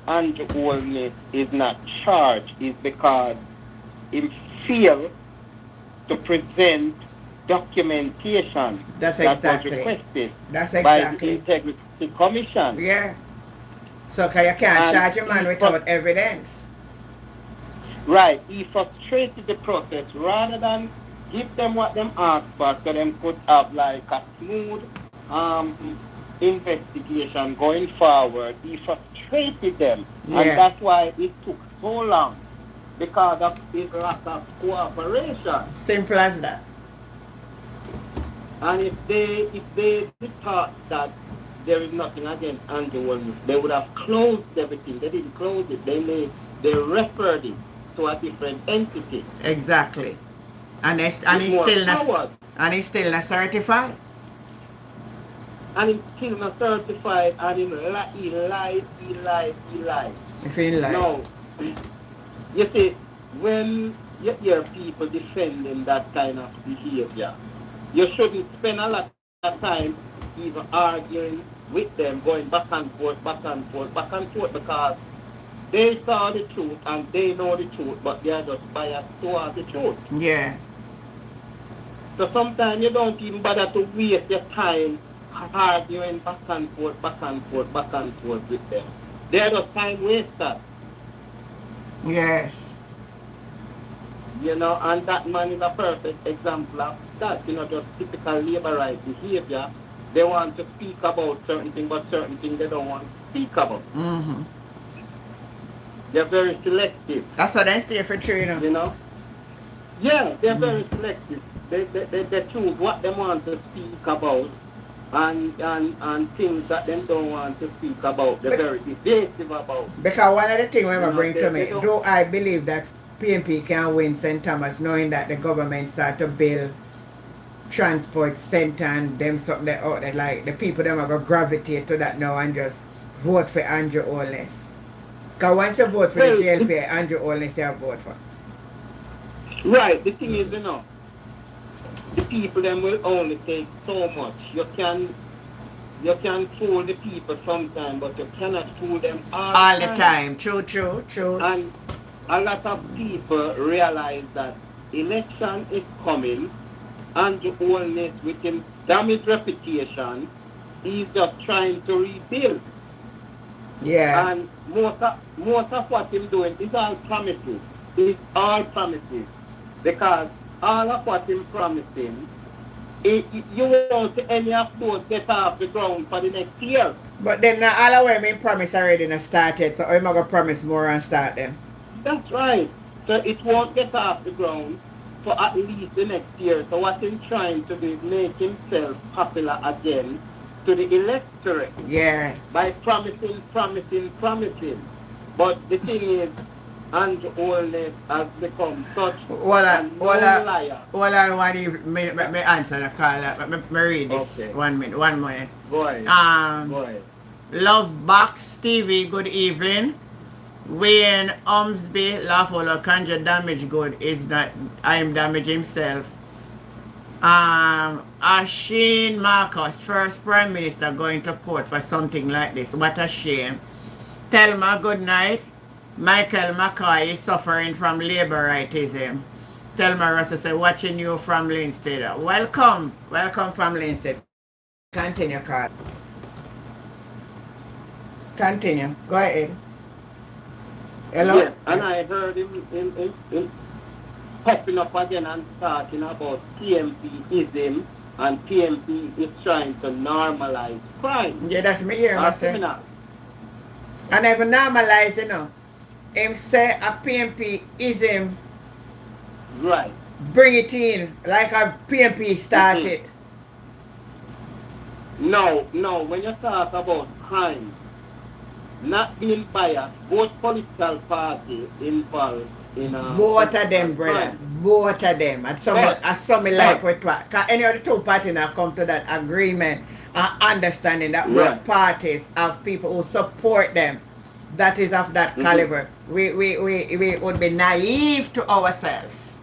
S4: underholdness is not charged is because he failed to present documentation
S1: That's
S4: that
S1: exactly.
S4: was requested
S1: That's
S4: by the
S1: exactly.
S4: Integrity Commission.
S1: Yeah. So you can't charge a man without evidence.
S4: Right. He frustrated the process rather than give them what them asked for so them could have like a smooth investigation going forward. He frustrated them.
S1: Yeah.
S4: And that's why it took so long. Because of his lack of cooperation.
S1: Simple as that.
S4: And if they thought that there is nothing against Andrew Williams, they would have closed everything. They didn't close it. They referred it to a different entity.
S1: Exactly. And he's still not certified.
S4: And he's still not certified, and he lied.
S1: If he lied.
S4: No. You see, when you hear people defending that kind of behavior, you shouldn't spend a lot of time even arguing with them, going back and forth, because they saw the truth and they know the truth, but they are just biased towards the truth.
S1: Yeah.
S4: So sometimes you don't even bother to waste your time arguing back and forth with them. They are just time wasters.
S1: Yes.
S4: You know, and that man is a perfect example of that, you know, just typical labor rights behavior. They want to speak about certain things, but certain things they don't want to speak about.
S1: Mm-hmm.
S4: They're very selective.
S1: That's what they stay for training.
S4: You know? Yeah, they're very selective. They choose what they want to speak about and things that they don't want to speak about. They're very evasive about.
S1: Because one of the things when I bring to me,
S4: they don't-
S1: do I believe that PNP can win St. Thomas knowing that the government start to build transport center and them something that out there, like the people them are going to gravitate to that now and just vote for Andrew Holness. Because once you vote for the JLP, Andrew Holness you vote for.
S4: Right, the thing is, you know, the people them will only take so much. You can fool the people sometimes, but you cannot fool them all
S1: the time. True.
S4: And a lot of people realize that election is coming, and the Holness with his damaged reputation, he's just trying to rebuild.
S1: Yeah.
S4: And most of what him doing is all promises. It's all promises. Because all of what him promising, you won't see any of those get off the ground for the next year.
S1: But them not all away me promise already not started, so I'm gonna promise more and start them.
S4: That's right. So it won't get off the ground for at least the next year. So what he's trying to do is make himself popular again to the electorate
S1: Yeah.
S4: by promising, promising, promising. But the thing is, Andrew Holness has become such a known liar.
S1: Well, I want to me answer the call. Me read this
S4: Okay.
S1: 1 minute. 1 minute.
S4: Go ahead. Go ahead.
S1: Love Box TV. Good evening. Wayne Umsby, Lafolo Conjure Damage Good is not. I am damage himself. Asheen Marcus, first Prime Minister, going to court for something like this. What a shame. Thelma, good night. Michael McCoy is suffering from laboritism. Thelma Russell said, watching you from Linstead. Welcome. Welcome from Linstead. Continue, Carl. Continue. Go ahead. Hello?
S4: Yes, and I heard him popping up again and talking about PNPism, and PNP is trying to normalize crime.
S1: Yeah, that's me here,
S4: Or
S1: I say.
S4: criminal.
S1: And if normalize, you know, him say a PNP is him,
S4: Right.
S1: bring it in, like a PNP started.
S4: No, when you talk about crime, not being biased, both political parties involved in
S1: Both of them, brother.
S4: crime.
S1: Both of them. And some
S4: But-
S1: like with what. Because any of the two parties now come to that agreement and understanding that both
S4: Right.
S1: parties have people who support them. That is of that caliber. We would be naive to ourselves.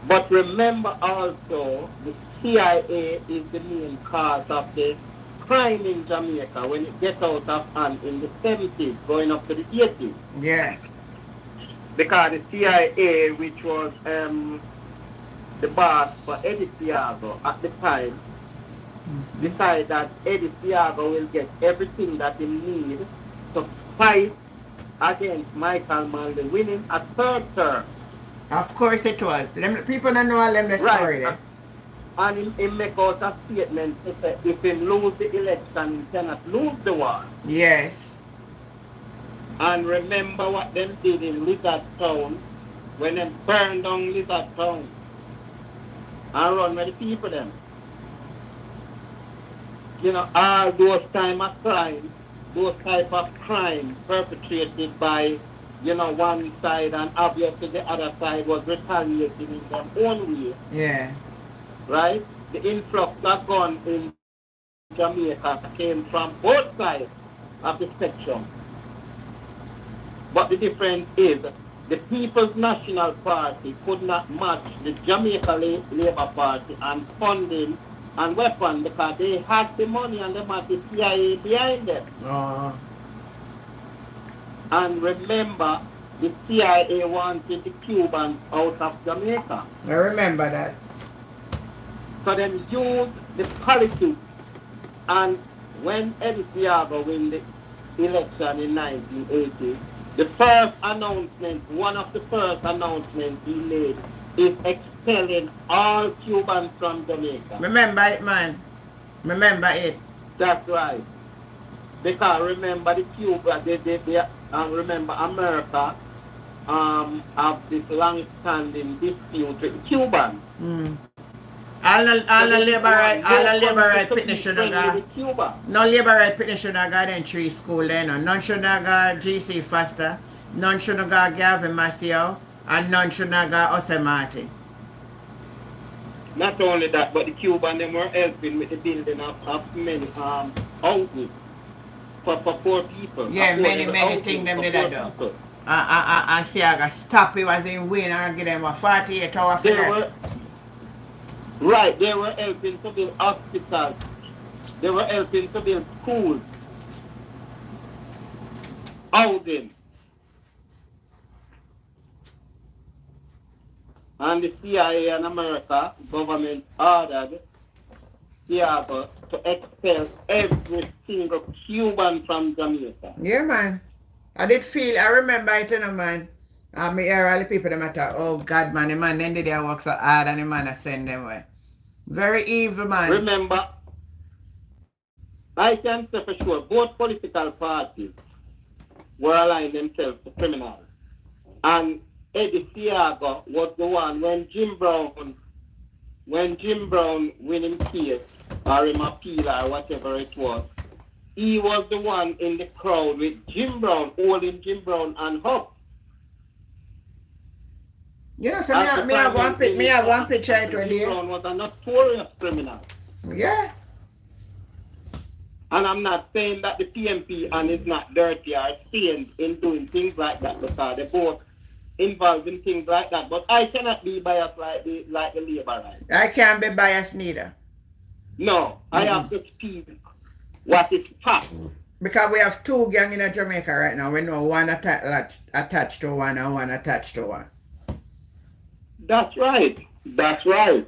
S4: But remember also, the CIA is the main cause of the crime in Jamaica when it gets out of hand in the 70s, going up to the 80s.
S1: Yeah.
S4: Because the CIA, which was the boss for Eddie Thiago at the time, decided that Eddie Thiago will get everything that he needs to fight against Michael Manley, winning a third term.
S1: Of course it was. Them, people don't know all them the story there.
S4: And he make out a statement to say if he lose the election, he cannot lose the war.
S1: Yes.
S4: And remember what them did in Lizard Town when they burned down Lizard Town and run with the people them. You know, all those type of crime perpetrated by, you know, one side, and obviously the other side was retaliating in their own way,
S1: Yeah.
S4: right? The influx of guns in Jamaica came from both sides of the spectrum. But the difference is the People's National Party could not match the Jamaica Labour Party and funding and weapons because they had the money and they had the CIA behind them.
S1: Oh.
S4: And remember, the CIA wanted the Cubans out of Jamaica.
S1: I remember that.
S4: So then used the politics. And when Eddie Thiago win the election in 1980, the first announcement, one of the first announcements he made is expelling all Cubans from Jamaica.
S1: Remember it, man. Remember it.
S4: That's right. Because remember the Cuba, remember America have this long-standing dispute with Cubans.
S1: Mm. All the labor right picnic should have got. No labor right picnic should have got in 3 school then. No. None should have got GC Foster. None should have got Gavin Maciel. And none should have got Ose Martin.
S4: Not only that, but the Cubans them were helping with the building of many houses for poor people.
S1: Yeah, many things them did that do. And see I got stop it was in win and give them a 48 hour for that.
S4: Right, they were helping to build hospitals. They were helping to build schools, housing. And the CIA and America government ordered
S7: Thiago to expel every single Cuban from Jamaica.
S1: Yeah, man. I remember it, man. Me hear all the people them talk, oh God, man, the man then did their work so hard and the man I send them away. Very evil, man.
S7: Remember, I can say for sure, both political parties were aligning themselves to criminals. And Eddie Thiago was the one when Jim Brown winning case or him appeal or whatever it was, he was the one in the crowd with Jim Brown, holding Jim Brown and up.
S1: You know, so me have one picture it right
S7: Jim
S1: there.
S7: Brown was a notorious criminal.
S1: Yeah.
S7: And I'm not saying that the PNP and is not dirty or stained in doing things like that because they're both involved in things like that. But I cannot be biased like the Labour right.
S1: I can't be biased neither.
S7: No, I have to speak what is fact.
S1: Because we have two gangs in Jamaica right now. We know one attached to one and one attached to one.
S7: That's right. That's right.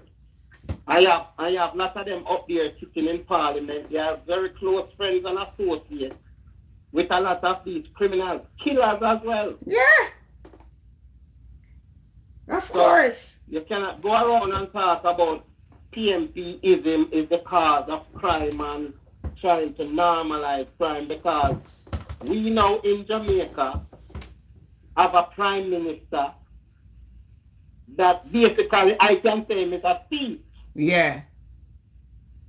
S7: I have lots of them up there sitting in Parliament. They are very close friends and associates with a lot of these criminals, killers as well.
S1: Yeah. Of course.
S7: You cannot go around and talk about PNPism is the cause of crime and trying to normalize crime because we now in Jamaica have a prime minister that basically I can say is a thief.
S1: Yeah.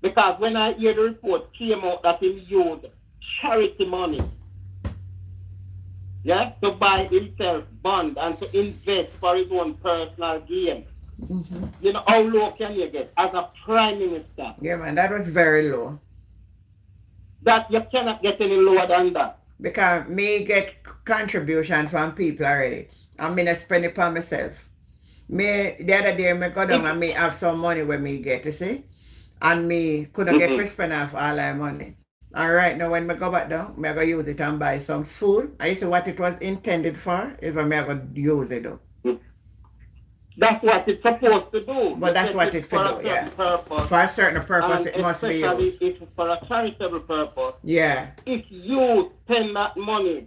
S7: Because when I hear the report came out that he used charity money, yeah, to buy himself bond and to invest for his own personal gain.
S1: Mm-hmm.
S7: You know, how low can you get as a prime minister?
S1: Yeah, man, that was very low.
S7: That you cannot get any lower than that.
S1: Because me get contribution from people already. I'm going to spend it for myself. Me, the other day, me go down and me have some money when me get, you see? And me couldn't get to spend off all that money. And right now, when me go back down, me go use it and buy some food. I see what it was intended for is when me go use it though.
S7: That's what it's supposed to do.
S1: But that's what it's for do, yeah.
S7: Purpose.
S1: For a certain purpose,
S7: And
S1: it must be
S7: especially
S1: used.
S7: if it's for a charitable purpose.
S1: Yeah.
S7: If you spend that money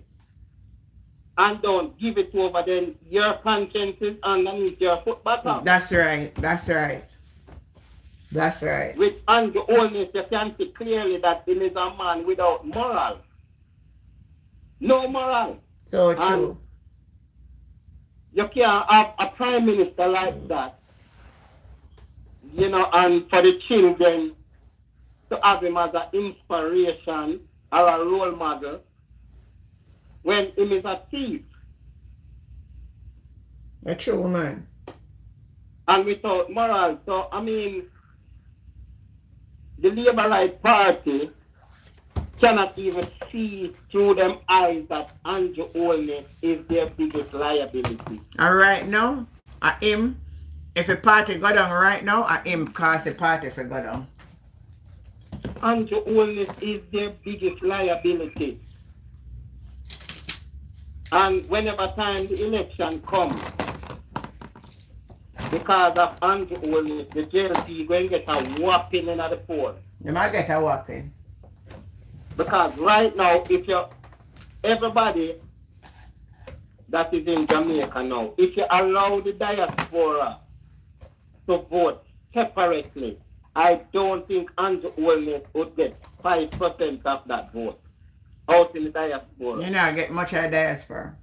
S7: and don't give it over, then your conscience is underneath your foot bottom.
S1: That's right. That's right. That's right.
S7: With Andrew Holness, you can see clearly that he is a man without moral. No moral.
S1: So true.
S7: And you can't have a prime minister like that, you know, and for the children to have him as an inspiration or a role model when he is a thief.
S1: A true man.
S7: And without moral. So, I mean, the Labour Right Party cannot even see through them eyes that Andrew Holness is their biggest liability.
S1: And right now, him, if a party go down right now, him cause the party for go down.
S7: Andrew Holness is their biggest liability. And whenever time the election comes, because of Andrew Holness, the JLP is going to get a whopping in the poll.
S1: You might get a whopping.
S7: Because right now, everybody that is in Jamaica now, if you allow the diaspora to vote separately, I don't think Andrew Holness would get 5% of that vote out in the diaspora.
S1: You not get much of a diaspora.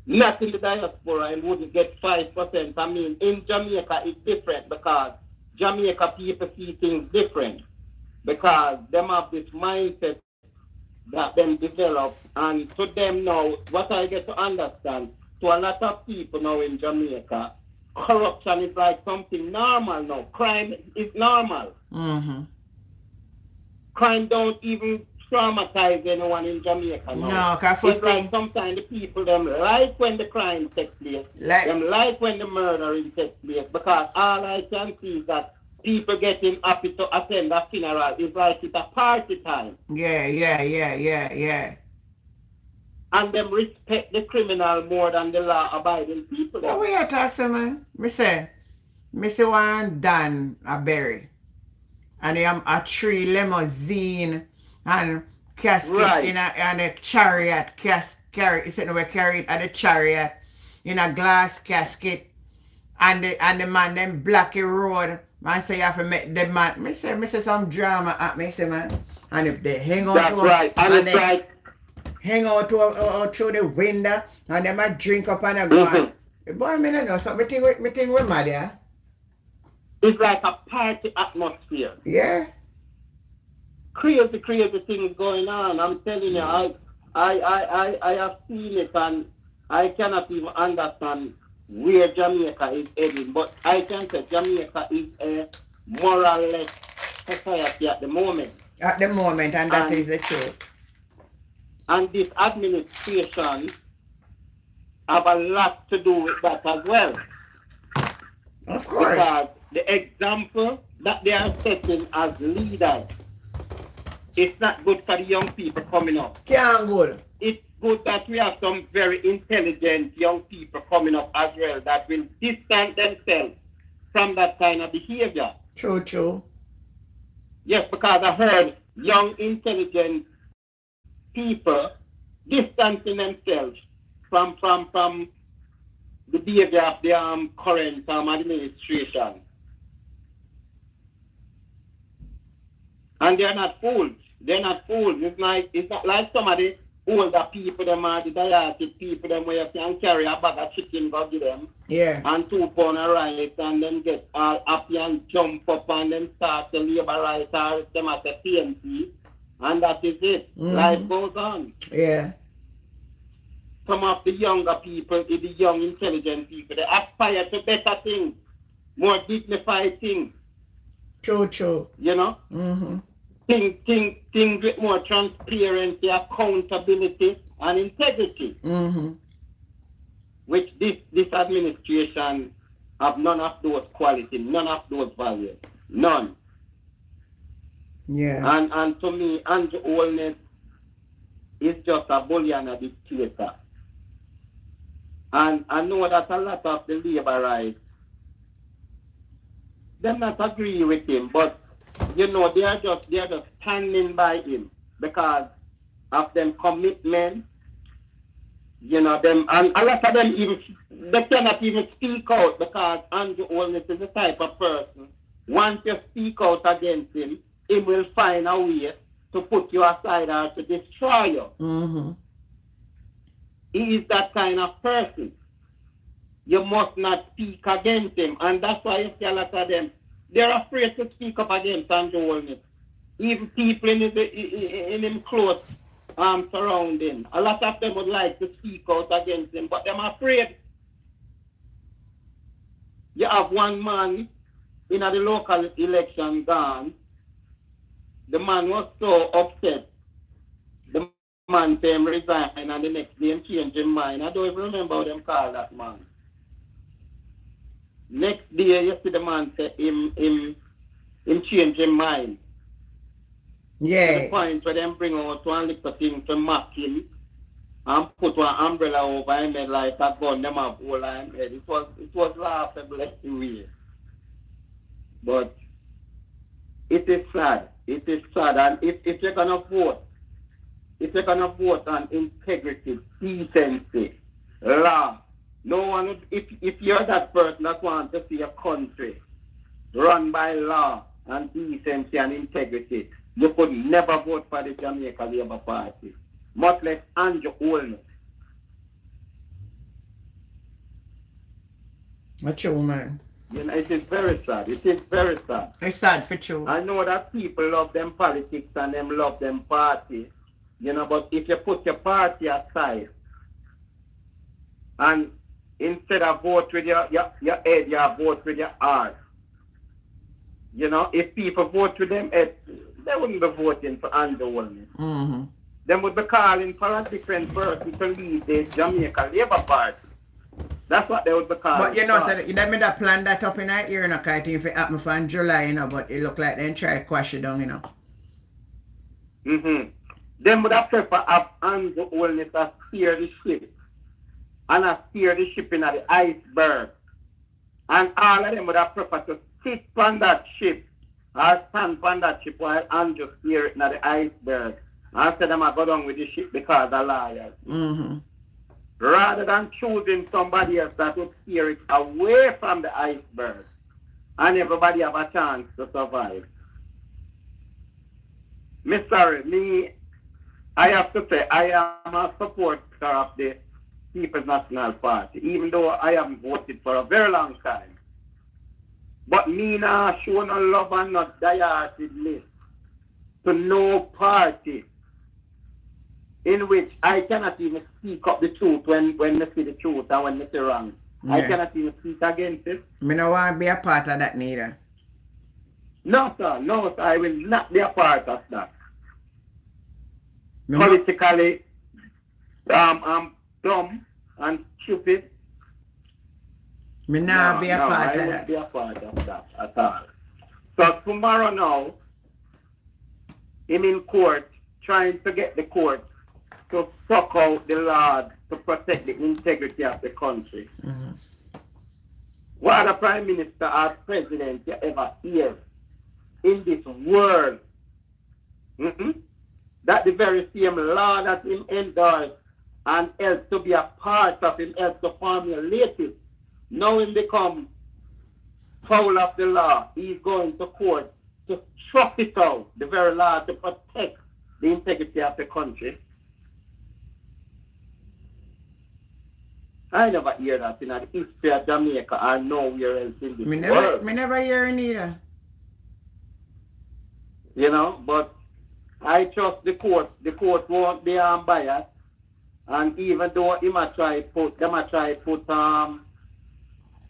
S7: Not in the diaspora, and wouldn't get 5%. I mean, in Jamaica, it's different because Jamaica people see things different. Because them have this mindset that them develop, and to them now, what I get to understand, to a lot of people now in Jamaica, corruption is like something normal now. Crime is normal.
S1: Mm-hmm.
S7: Crime don't even traumatize anyone in Jamaica now.
S1: No, because first
S7: it's like
S1: thing,
S7: sometimes the people, them like when the crime takes place, them like when the murdering takes place, because all I can see is that people getting happy to attend a funeral is like it's a party time.
S1: Yeah.
S7: And them respect the criminal more than the law-abiding people.
S1: What we are talking, man? Me say one Dan a Berry. and a 3 limousine and casket
S7: Right.
S1: in a chariot, carry, you know, we carry it at the chariot in a glass casket, and the man them block the road. Man say you have to make the man, me say some drama at me say man. And if they hang out
S7: That's
S1: to
S7: right. And
S1: and
S7: it's
S1: they
S7: like,
S1: hang out through the window and them a drink up and a go on. Boy, me no know, so me think we mad, yeah?
S7: it's like a party atmosphere.
S1: Yeah?
S7: Crazy things going on. I'm telling you, I have seen it, and I cannot even understand where Jamaica is heading. But I can say Jamaica is a moralless society at the moment.
S1: At the moment, and that is the truth.
S7: And this administration have a lot to do with that as well.
S1: Of course.
S7: Because the example that they are setting as leaders, it's not good for the young people coming up.
S1: Can't good.
S7: It's good that we have some very intelligent young people coming up as well that will distance themselves from that kind of behavior.
S1: True.
S7: Yes, because I heard young intelligent people distancing themselves from the behavior of the current administration. And they're not fools. It's not like some of the older people, them are the diabetic people, them where you can carry a bag of chicken, go give them.
S1: Yeah.
S7: And 2 pounds of rice, and then get all happy and jump up and then start to labor rights or them at the PNP. And that is it. Life goes on.
S1: Yeah.
S7: Some of the younger people, the young intelligent people, they aspire to better things, more dignified things.
S1: True.
S7: You know? Things with more transparency, accountability, and integrity. Which this administration have none of those qualities, none of those values. None.
S1: Yeah.
S7: And to me, Andrew Holness is just a bully and a dictator. And I know that a lot of the labor rights, they not agree with him, but you know, they are just standing by him because of them commitment. You know, them, and a lot of them they cannot even speak out because Andrew Holness is the type of person, once you speak out against him, he will find a way to put you aside or to destroy you. He is that kind of person. You must not speak against him, and that's why you see a lot of them, they're afraid to speak up against Andrew Holness. Even people in him close surrounding, a lot of them would like to speak out against him, but they're afraid. You have one man in the local election gone. The man was so upset. The man said him resign, and the next day him change his mind. I don't even remember how them call that man. Next day, you see the man say him change his mind.
S1: Yeah.
S7: To the point where them bring out one little thing to mock him and put one umbrella over him head like a gun, them have all him head. It was laughable anyway. But it is sad. It is sad. And if you're gonna vote on integrity, decency, law, no one would, if you're that person that wants to see a country run by law and decency and integrity, you could never vote for the Jamaica Labour Party, much less Andrew Holness.
S1: What's your man?
S7: You know, it is very sad. It is very sad.
S1: It's sad for you.
S7: I know that people love them politics and them love them party, you know, but if you put your party aside and instead of vote with your head, you vote with your heart. You know, if people vote with them head, they wouldn't be voting for Andrew Holness. They would be calling for a different person to lead the Jamaica Labour Party. That's what they would be calling.
S1: But you know, so they made a plan that up in that year, you know, I think if it happened for July, you know, but it looked like they try to quash it down, you know.
S7: Them would have preferred have Andrew Holness to steer the ship. And I steer the ship in the iceberg. And all of them would have preferred to sit on that ship I stand on that ship while Andrew steer it at the iceberg. I said I'm going to go down with the ship because of liars.
S1: Mm-hmm.
S7: Rather than choosing somebody else that would steer it away from the iceberg and everybody have a chance to survive. I have to say, I am a supporter of the People's National Party, even though I haven't voted for a very long time. But me now show no love and not diehardedness to no party in which I cannot even speak up the truth when I see the truth and when I see wrong.
S1: Yeah.
S7: I cannot even speak against it.
S1: Me no want to be a part of that neither.
S7: No, sir. No, sir. I will not be a part of that.
S1: Me
S7: Politically, I'm dumb and stupid.
S1: Me not be a part
S7: I
S1: of
S7: won't
S1: that.
S7: be a part of that at all. So tomorrow now, him in court, trying to get the court to suck out the law to protect the integrity of the country.
S1: Mm-hmm.
S7: What other prime minister or president you ever hear in this world? Mm-hmm. That the very same law that him endorsed and helped to be a part of him, helped to formulate it. Now him become foul of the law. He's going to court to chop it out, the very law to protect the integrity of the country. I never hear that in the history of Jamaica or nowhere else in this world.
S1: Me never hear it either.
S7: You know, but I trust the court. The court won't be unbiased. And even though he might try put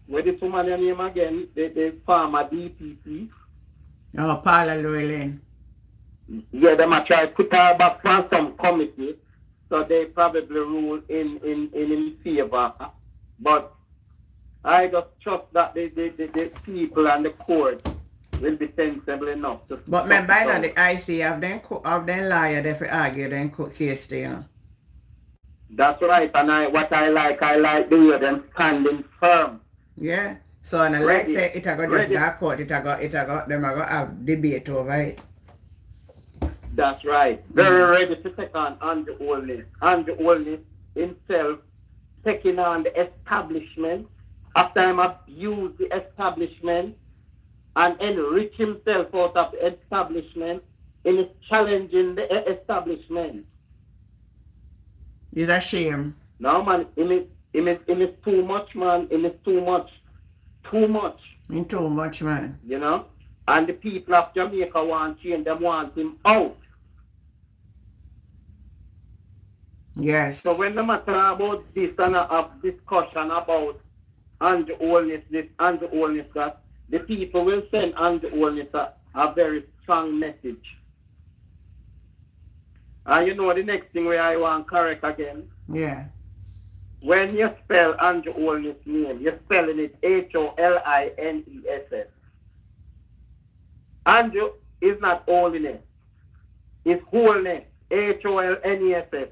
S7: what is woman name again? The farmer DPP.
S1: Oh, Paula Llewellyn.
S7: Yeah, they might try put her back from some committee. So they probably rule in favor. But I just trust that the people and the court will be sensible enough to.
S1: But remember, I know the IC of them lawyer they for argue them court case, you know.
S7: That's right, and what I like the way them standing firm.
S1: Yeah. So and like say it a go just go court, them a go have debate over it.
S7: That's right. Very ready to take on Andrew Olney. Andrew Olney himself taking on the establishment after him abuse the establishment and enrich himself out of the establishment in his challenging the establishment.
S1: It's a shame.
S7: No man, it is too much, man. It is too much. Too much.
S1: Too much, man.
S7: You know? And the people of Jamaica want change, them want him out.
S1: Yes.
S7: So when the matter about this and a discussion about Andrew Olney this, Andrew Olney that, the people will send Andrew Olney a very strong message. And you know the next thing where I want correct again?
S1: Yeah.
S7: When you spell Andrew Olney's name, you're spelling it Holiness. Andrew is not holiness. It's wholeness. Holness.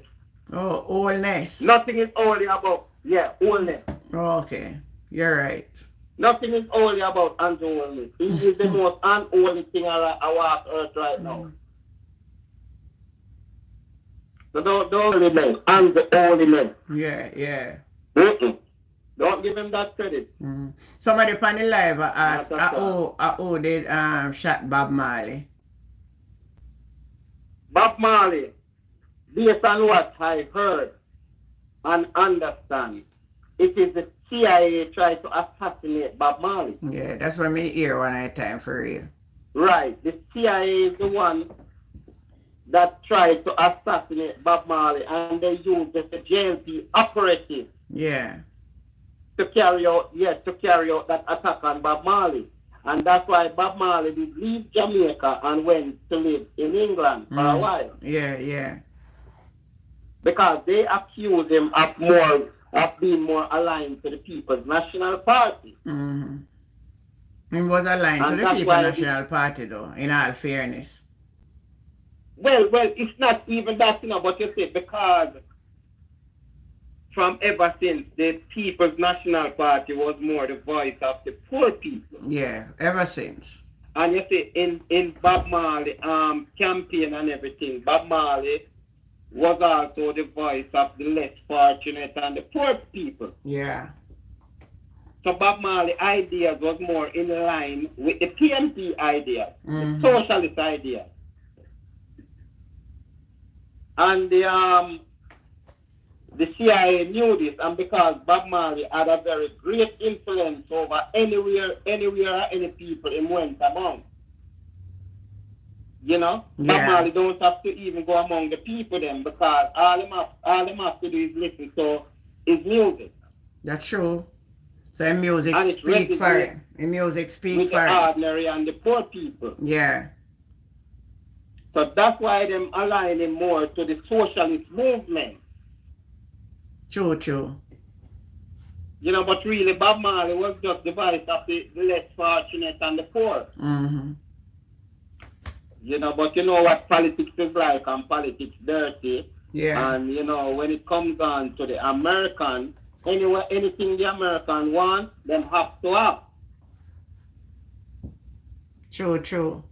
S1: Oh, wholeness.
S7: Nothing is holy about, wholeness.
S1: Oh, okay. You're right.
S7: Nothing is holy about Andrew Olney. He is the most unholy thing I walk earth right now. So don't holiness, Andrew Holiness.
S1: Yeah.
S7: Don't give him that credit.
S1: Somebody on the live asked, who did shot Bob Marley?
S7: Bob Marley, based on what I heard and understand, it is the CIA tried to assassinate Bob Marley.
S1: Yeah, that's what me hear one at a time for real.
S7: Right, the CIA is the one that tried to assassinate Bob Marley, and they used the JLP operative.
S1: Yeah.
S7: To carry out that attack on Bob Marley. And that's why Bob Marley did leave Jamaica and went to live in England for a while.
S1: Yeah.
S7: Because they accuse him of being more aligned to the People's National Party.
S1: Mm-hmm. He was aligned to the People's National Party though, in all fairness.
S7: Well, it's not even that, but you say because from ever since the People's National Party was more the voice of the poor people.
S1: Yeah, ever since.
S7: And you see, in Bob Marley campaign and everything, Bob Marley was also the voice of the less fortunate and the poor people.
S1: Yeah.
S7: So Bob Marley ideas was more in line with the PNP ideas,
S1: Mm-hmm.
S7: the socialist ideas. And the CIA knew this, and because Bob Marley had a very great influence over anywhere, or any people in went among. You know,
S1: Yeah.
S7: Bob Marley don't have to even go among the people then, because all them have to do is listen to his music.
S1: That's true. So in music
S7: And it's
S1: speak for
S7: resonates
S1: it. In music speak
S7: with
S1: for
S7: the
S1: it.
S7: ordinary and the poor people.
S1: Yeah.
S7: So that's why them aligning more to the socialist movement.
S1: True, true.
S7: You know, but really Bob Marley was just the voice of the less fortunate and the poor.
S1: Mm-hmm.
S7: You know, but you know what politics is like, and politics dirty.
S1: Yeah.
S7: And you know, when it comes on to the American, anything the American want, them have to have.
S1: True, true.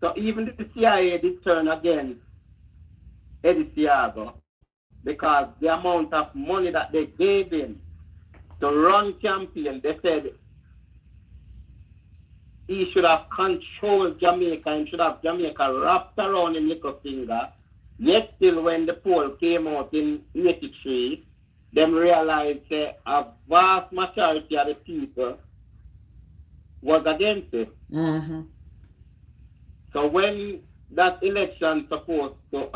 S7: So even the CIA did turn against Eddie Thiago, because the amount of money that they gave him to run campaign, they said he should have controlled Jamaica and should have Jamaica wrapped around his little finger. Yet still when the poll came out in 83, them realized that a vast majority of the people was against it.
S1: Mm-hmm.
S7: So when that election supposed to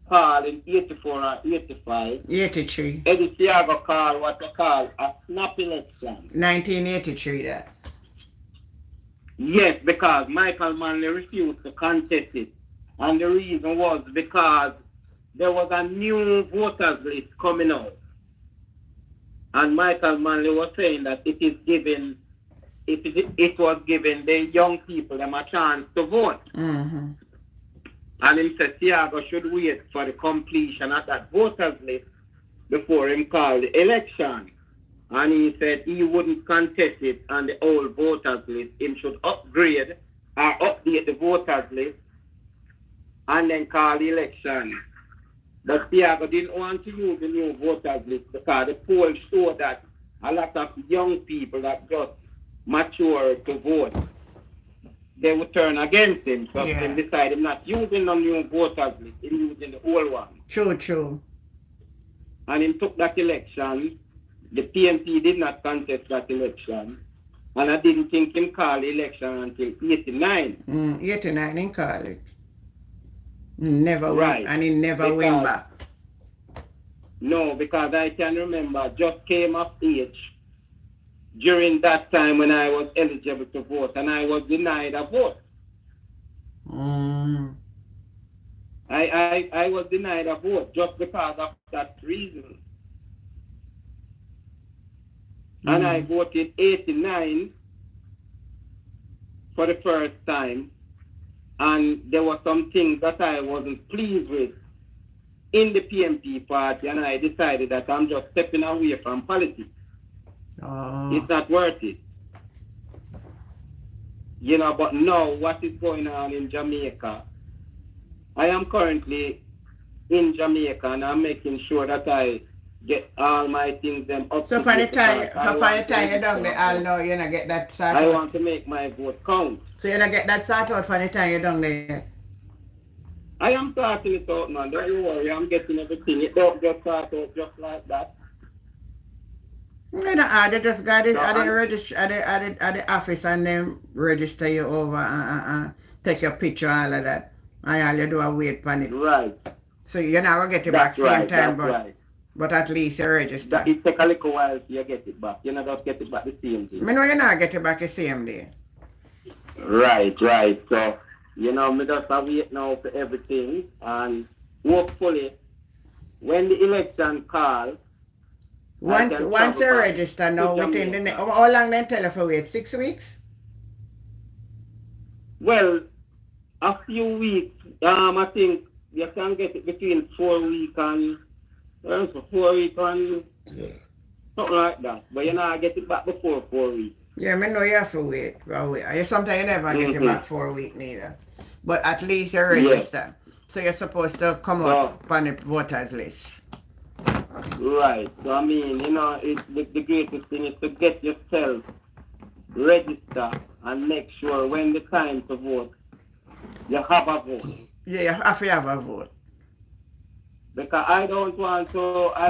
S7: call in 84 or 85,
S1: 83.
S7: Eddie Thiago called what they call a snap election.
S1: 1983 that.
S7: Yes, because Michael Manley refused to contest it. And the reason was because there was a new voters list coming out. And Michael Manley was saying that it was giving the young people them a chance to vote.
S1: Mm-hmm.
S7: And he said Thiago should wait for the completion of that voters list before him call the election. And he said he wouldn't contest it on the old voters list. He should upgrade or update the voters list and then call the election. But Thiago didn't want to use the new voters list because the polls show that a lot of young people that just mature to vote, they would turn against him. So
S1: Yeah.
S7: he decided not using the new voters list, he using the old one.
S1: True, true.
S7: And he took that election. The PNP did not contest that election. And I didn't think him call the election until 89.
S1: 89 in college. Never
S7: Right.
S1: went, and he never went back.
S7: No, because I can remember just came of age during that time when I was eligible to vote, and I was denied a vote. I was denied a vote just because of that reason. And I voted 89 for the first time, and there were some things that I wasn't pleased with in the PNP party, and I decided that I'm just stepping away from politics. It's not worth it. You know, but now what is going on in Jamaica, I am currently in Jamaica, and I'm making sure that I get all my things them up.
S1: So for the time you're down there, I'll know you not get that sort
S7: I
S1: out.
S7: want to make my vote count.
S1: So you not get that sort out for the time you're down there.
S7: I am starting it out, man. Don't you worry, I'm getting everything. It don't just start out just like that.
S1: No, they just got it at the office and then register you over and take your picture all of that. And all you do is wait for it.
S7: Right.
S1: So you're not gonna get it back same time, but at least you register.
S7: It take a little while till you get it back. You know, just get it back the same day.
S1: I know you not get it back the same day.
S7: Right. So, you know, me just wait now for everything, and hopefully, when the election call,
S1: Once you register now, within the next, how long then tell you for wait? 6 weeks?
S7: Well, a few weeks. I think you can get it between 4 weeks and 4 weeks and something like that. But you know, I get it back before 4 weeks.
S1: Yeah, I know you have to wait. Sometimes you never get it back for a week neither. But at least you register. So you're supposed to come up on the voters list.
S7: Right. So I mean, the greatest thing is to get yourself register and make sure when the time to vote, you have a vote.
S1: Yeah, you have to have a vote.
S7: Because I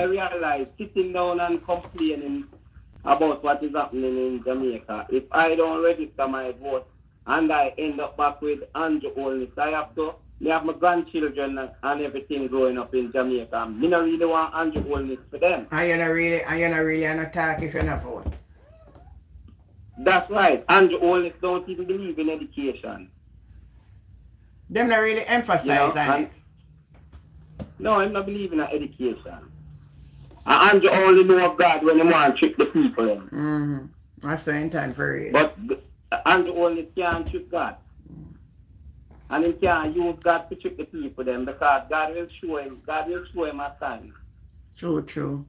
S7: realize sitting down and complaining about what is happening in Jamaica, if I don't register my vote and I end up back with Andrew Holness, I have my grandchildren and everything growing up in Jamaica. I don't really want Andrew Holness for them.
S1: And you're not really an attack if you're not vote.
S7: That's right. Andrew Holness don't even believe in education.
S1: Them not really emphasize on it.
S7: No, I'm not believing in education. And Andrew only know God when he want to trick the people in.
S1: Mm-hmm. That's the intent for it.
S7: But Andrew only can't trick God. And he can't use God to trick the people then because God will show him a sign.
S1: True.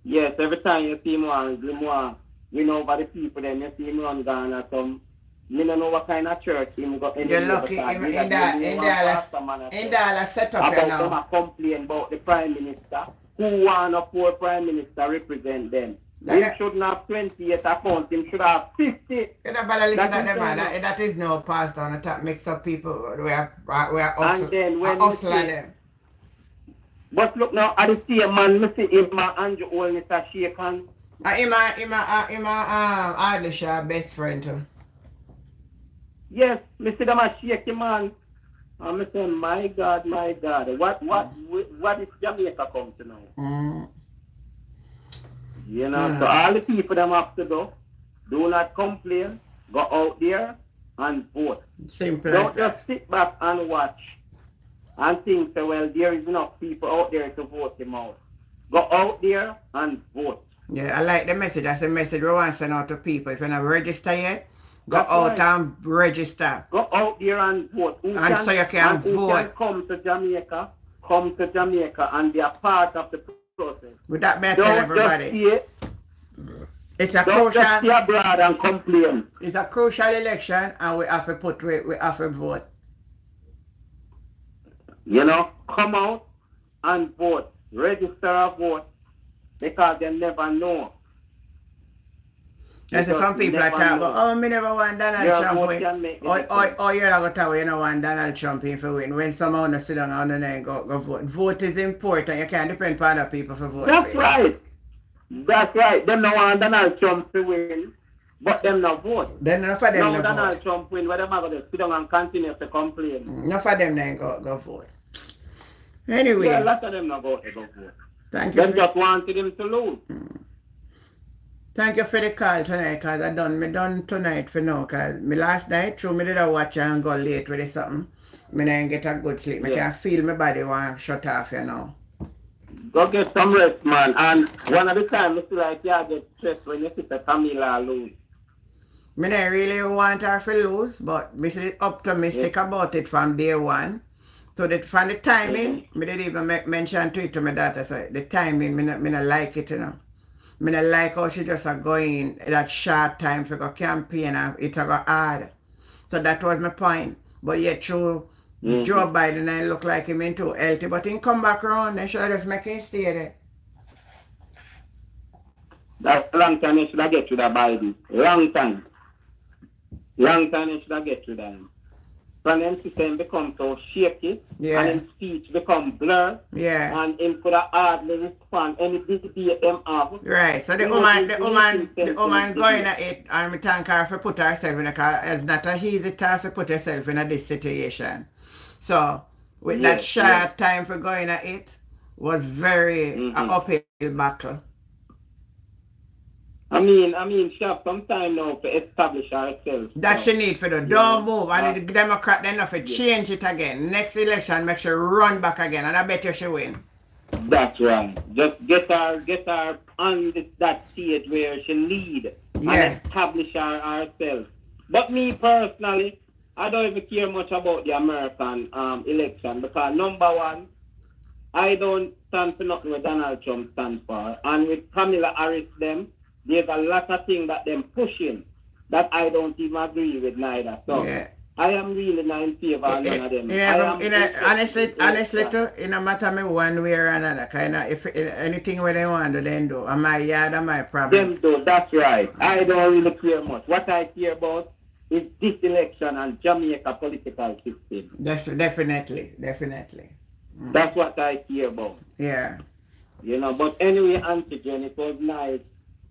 S7: Yes, every time you see him win over the people then you see him run down or some. You don't know what kind of church him got in.
S1: You're lucky in Dallas set up
S7: about
S1: now.
S7: Them complain about the Prime Minister who want a poor Prime Minister represent them. He shouldn't have 28 accounts, he should have 50.
S1: You don't bother listen to them, man. That is no pastor on the top mix up people. We are hustling them.
S7: But look now, at the same man, I see him and Andrew Holness a shake hands.
S1: Him Adlisha best friend too.
S7: Yes, I see them a shake him man. And I say, my God, what is Jamaica come to now? So all the people them have to do not complain, go out there and vote.
S1: Simple.
S7: Don't just sit back and watch and think, well, there is enough people out there to vote him out. Go out there and vote.
S1: Yeah, I like the message. That's a message we want to send out to people. If you're not registered yet, go
S7: That's
S1: out
S7: right.
S1: and register.
S7: Go out there and vote.
S1: So you can vote.
S7: Who can come to Jamaica and be a part of the process.
S1: With that, may I tell everybody. It's a
S7: Don't just
S1: crucial.
S7: stay abroad and complain.
S1: It's a crucial election, and we have to vote.
S7: Come out and vote. Register a vote because they never know.
S1: There's some people that talk about, me never want Donald Trump win. Or you're not going to tell you don't want Donald Trump if you win. When someone sit down and go vote. Vote is important. You can't depend on other people for vote.
S7: That's right. Them don't want Donald Trump to win, but them not vote.
S1: Then enough of them
S7: no
S1: no
S7: Donald
S1: vote.
S7: Trump win, where them are going to sit down and continue to complain.
S1: Enough of them then go vote. Anyway.
S7: Yeah, a lot of them not go vote.
S1: Thank you.
S7: Them just wanted him to lose.
S1: Thank you for the call tonight, because I done tonight for now, because me last night, me did a watch and go late with something. Me didn't get a good sleep. Me can feel my body want to shut off,
S7: Go get some rest, man. And one of the time, I feel like you get stressed when you see the Camila lose.
S1: Me don't really want her to lose, but me still optimistic about it from day one. So that from the timing, me didn't even mention to it to my daughter, so the timing, me not like it, Me not like how she just going that short time for go campaign and it go hard. So that was my point. But yet through Joe Biden, I look like him into healthy, but he come back around, they should have just make him stay there.
S7: That's a long time they should have get to that Biden. Long time they should have get to that. From them system become so shaky, and his speech become blurred, and him could have hardly respond any debate them have.
S1: Right, so the woman going at it, and we thank her for put herself in it's not a easy task to put herself in this situation. So, with that short time for going at it, was very an uphill battle. I
S7: mean, she have some time now to establish herself.
S1: That she need for the don't move. And the Democrat then have to change it again. Next election, make sure run back again, and I bet you she win.
S7: That's right. Just get her on that stage where she lead and establish her herself. But me personally, I don't even care much about the American election because number one, I don't stand for nothing with Donald Trump stands for. And with Kamala Harris them, there's a lot of things that them pushing that I don't even agree with neither. So
S1: Yeah.
S7: I am really not in favor of none of them.
S1: Honestly, too, it no matter me one way or another, kind of, if anything where they want to then do, and my yard and my problem.
S7: Them do, that's right. I don't really care much. What I care about is this election and Jamaica political system.
S1: Definitely.
S7: That's what I care about.
S1: Yeah.
S7: You know, but anyway, Antigen, it was nice.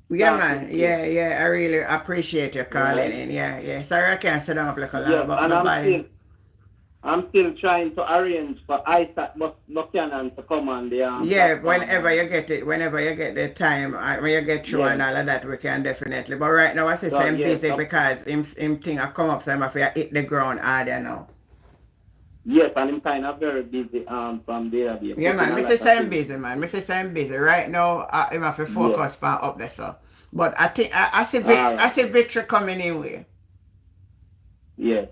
S1: Yeah, man. Yeah. I really appreciate you calling in. Yeah. Sorry I can't sit down up like a lot, but
S7: and
S1: my body.
S7: I'm still trying to arrange for Isaac Buchanan to come on the
S1: yeah, whenever you get the time, when you get through and all of that, we can definitely. But right now, I say I'm busy because him thing I come up, so I'm afraid I hit the ground harder now.
S7: Yes, and I'm kind of very busy from there.
S1: Yeah, man. I say I'm busy, man. I say I'm busy. Right now, I'm have to focus on up there, so. But I think I see victory coming anyway.
S7: Yes.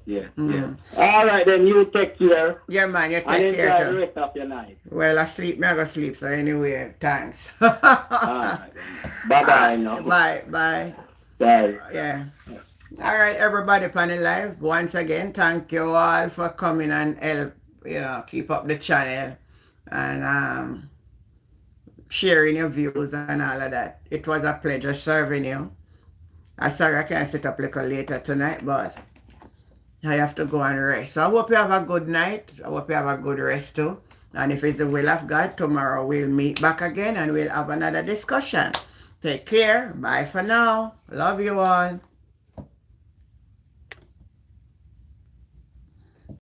S7: All right, then you take care.
S1: Yeah, man, you take
S7: and
S1: care
S7: enjoy
S1: too.
S7: the rest of your night.
S1: Well, I go sleep, so anyway, thanks.
S7: All right, bye-bye now.
S1: Bye.
S7: Bye.
S1: Yeah. All right, everybody on the live. Once again, thank you all for coming and help, keep up the channel and sharing your views and all of that. It was a pleasure serving you. I'm sorry I can't sit up a little later tonight, but I have to go and rest. So I hope you have a good night. I hope you have a good rest too. And if it's the will of God, tomorrow we'll meet back again and we'll have another discussion. Take care. Bye for now. Love you all.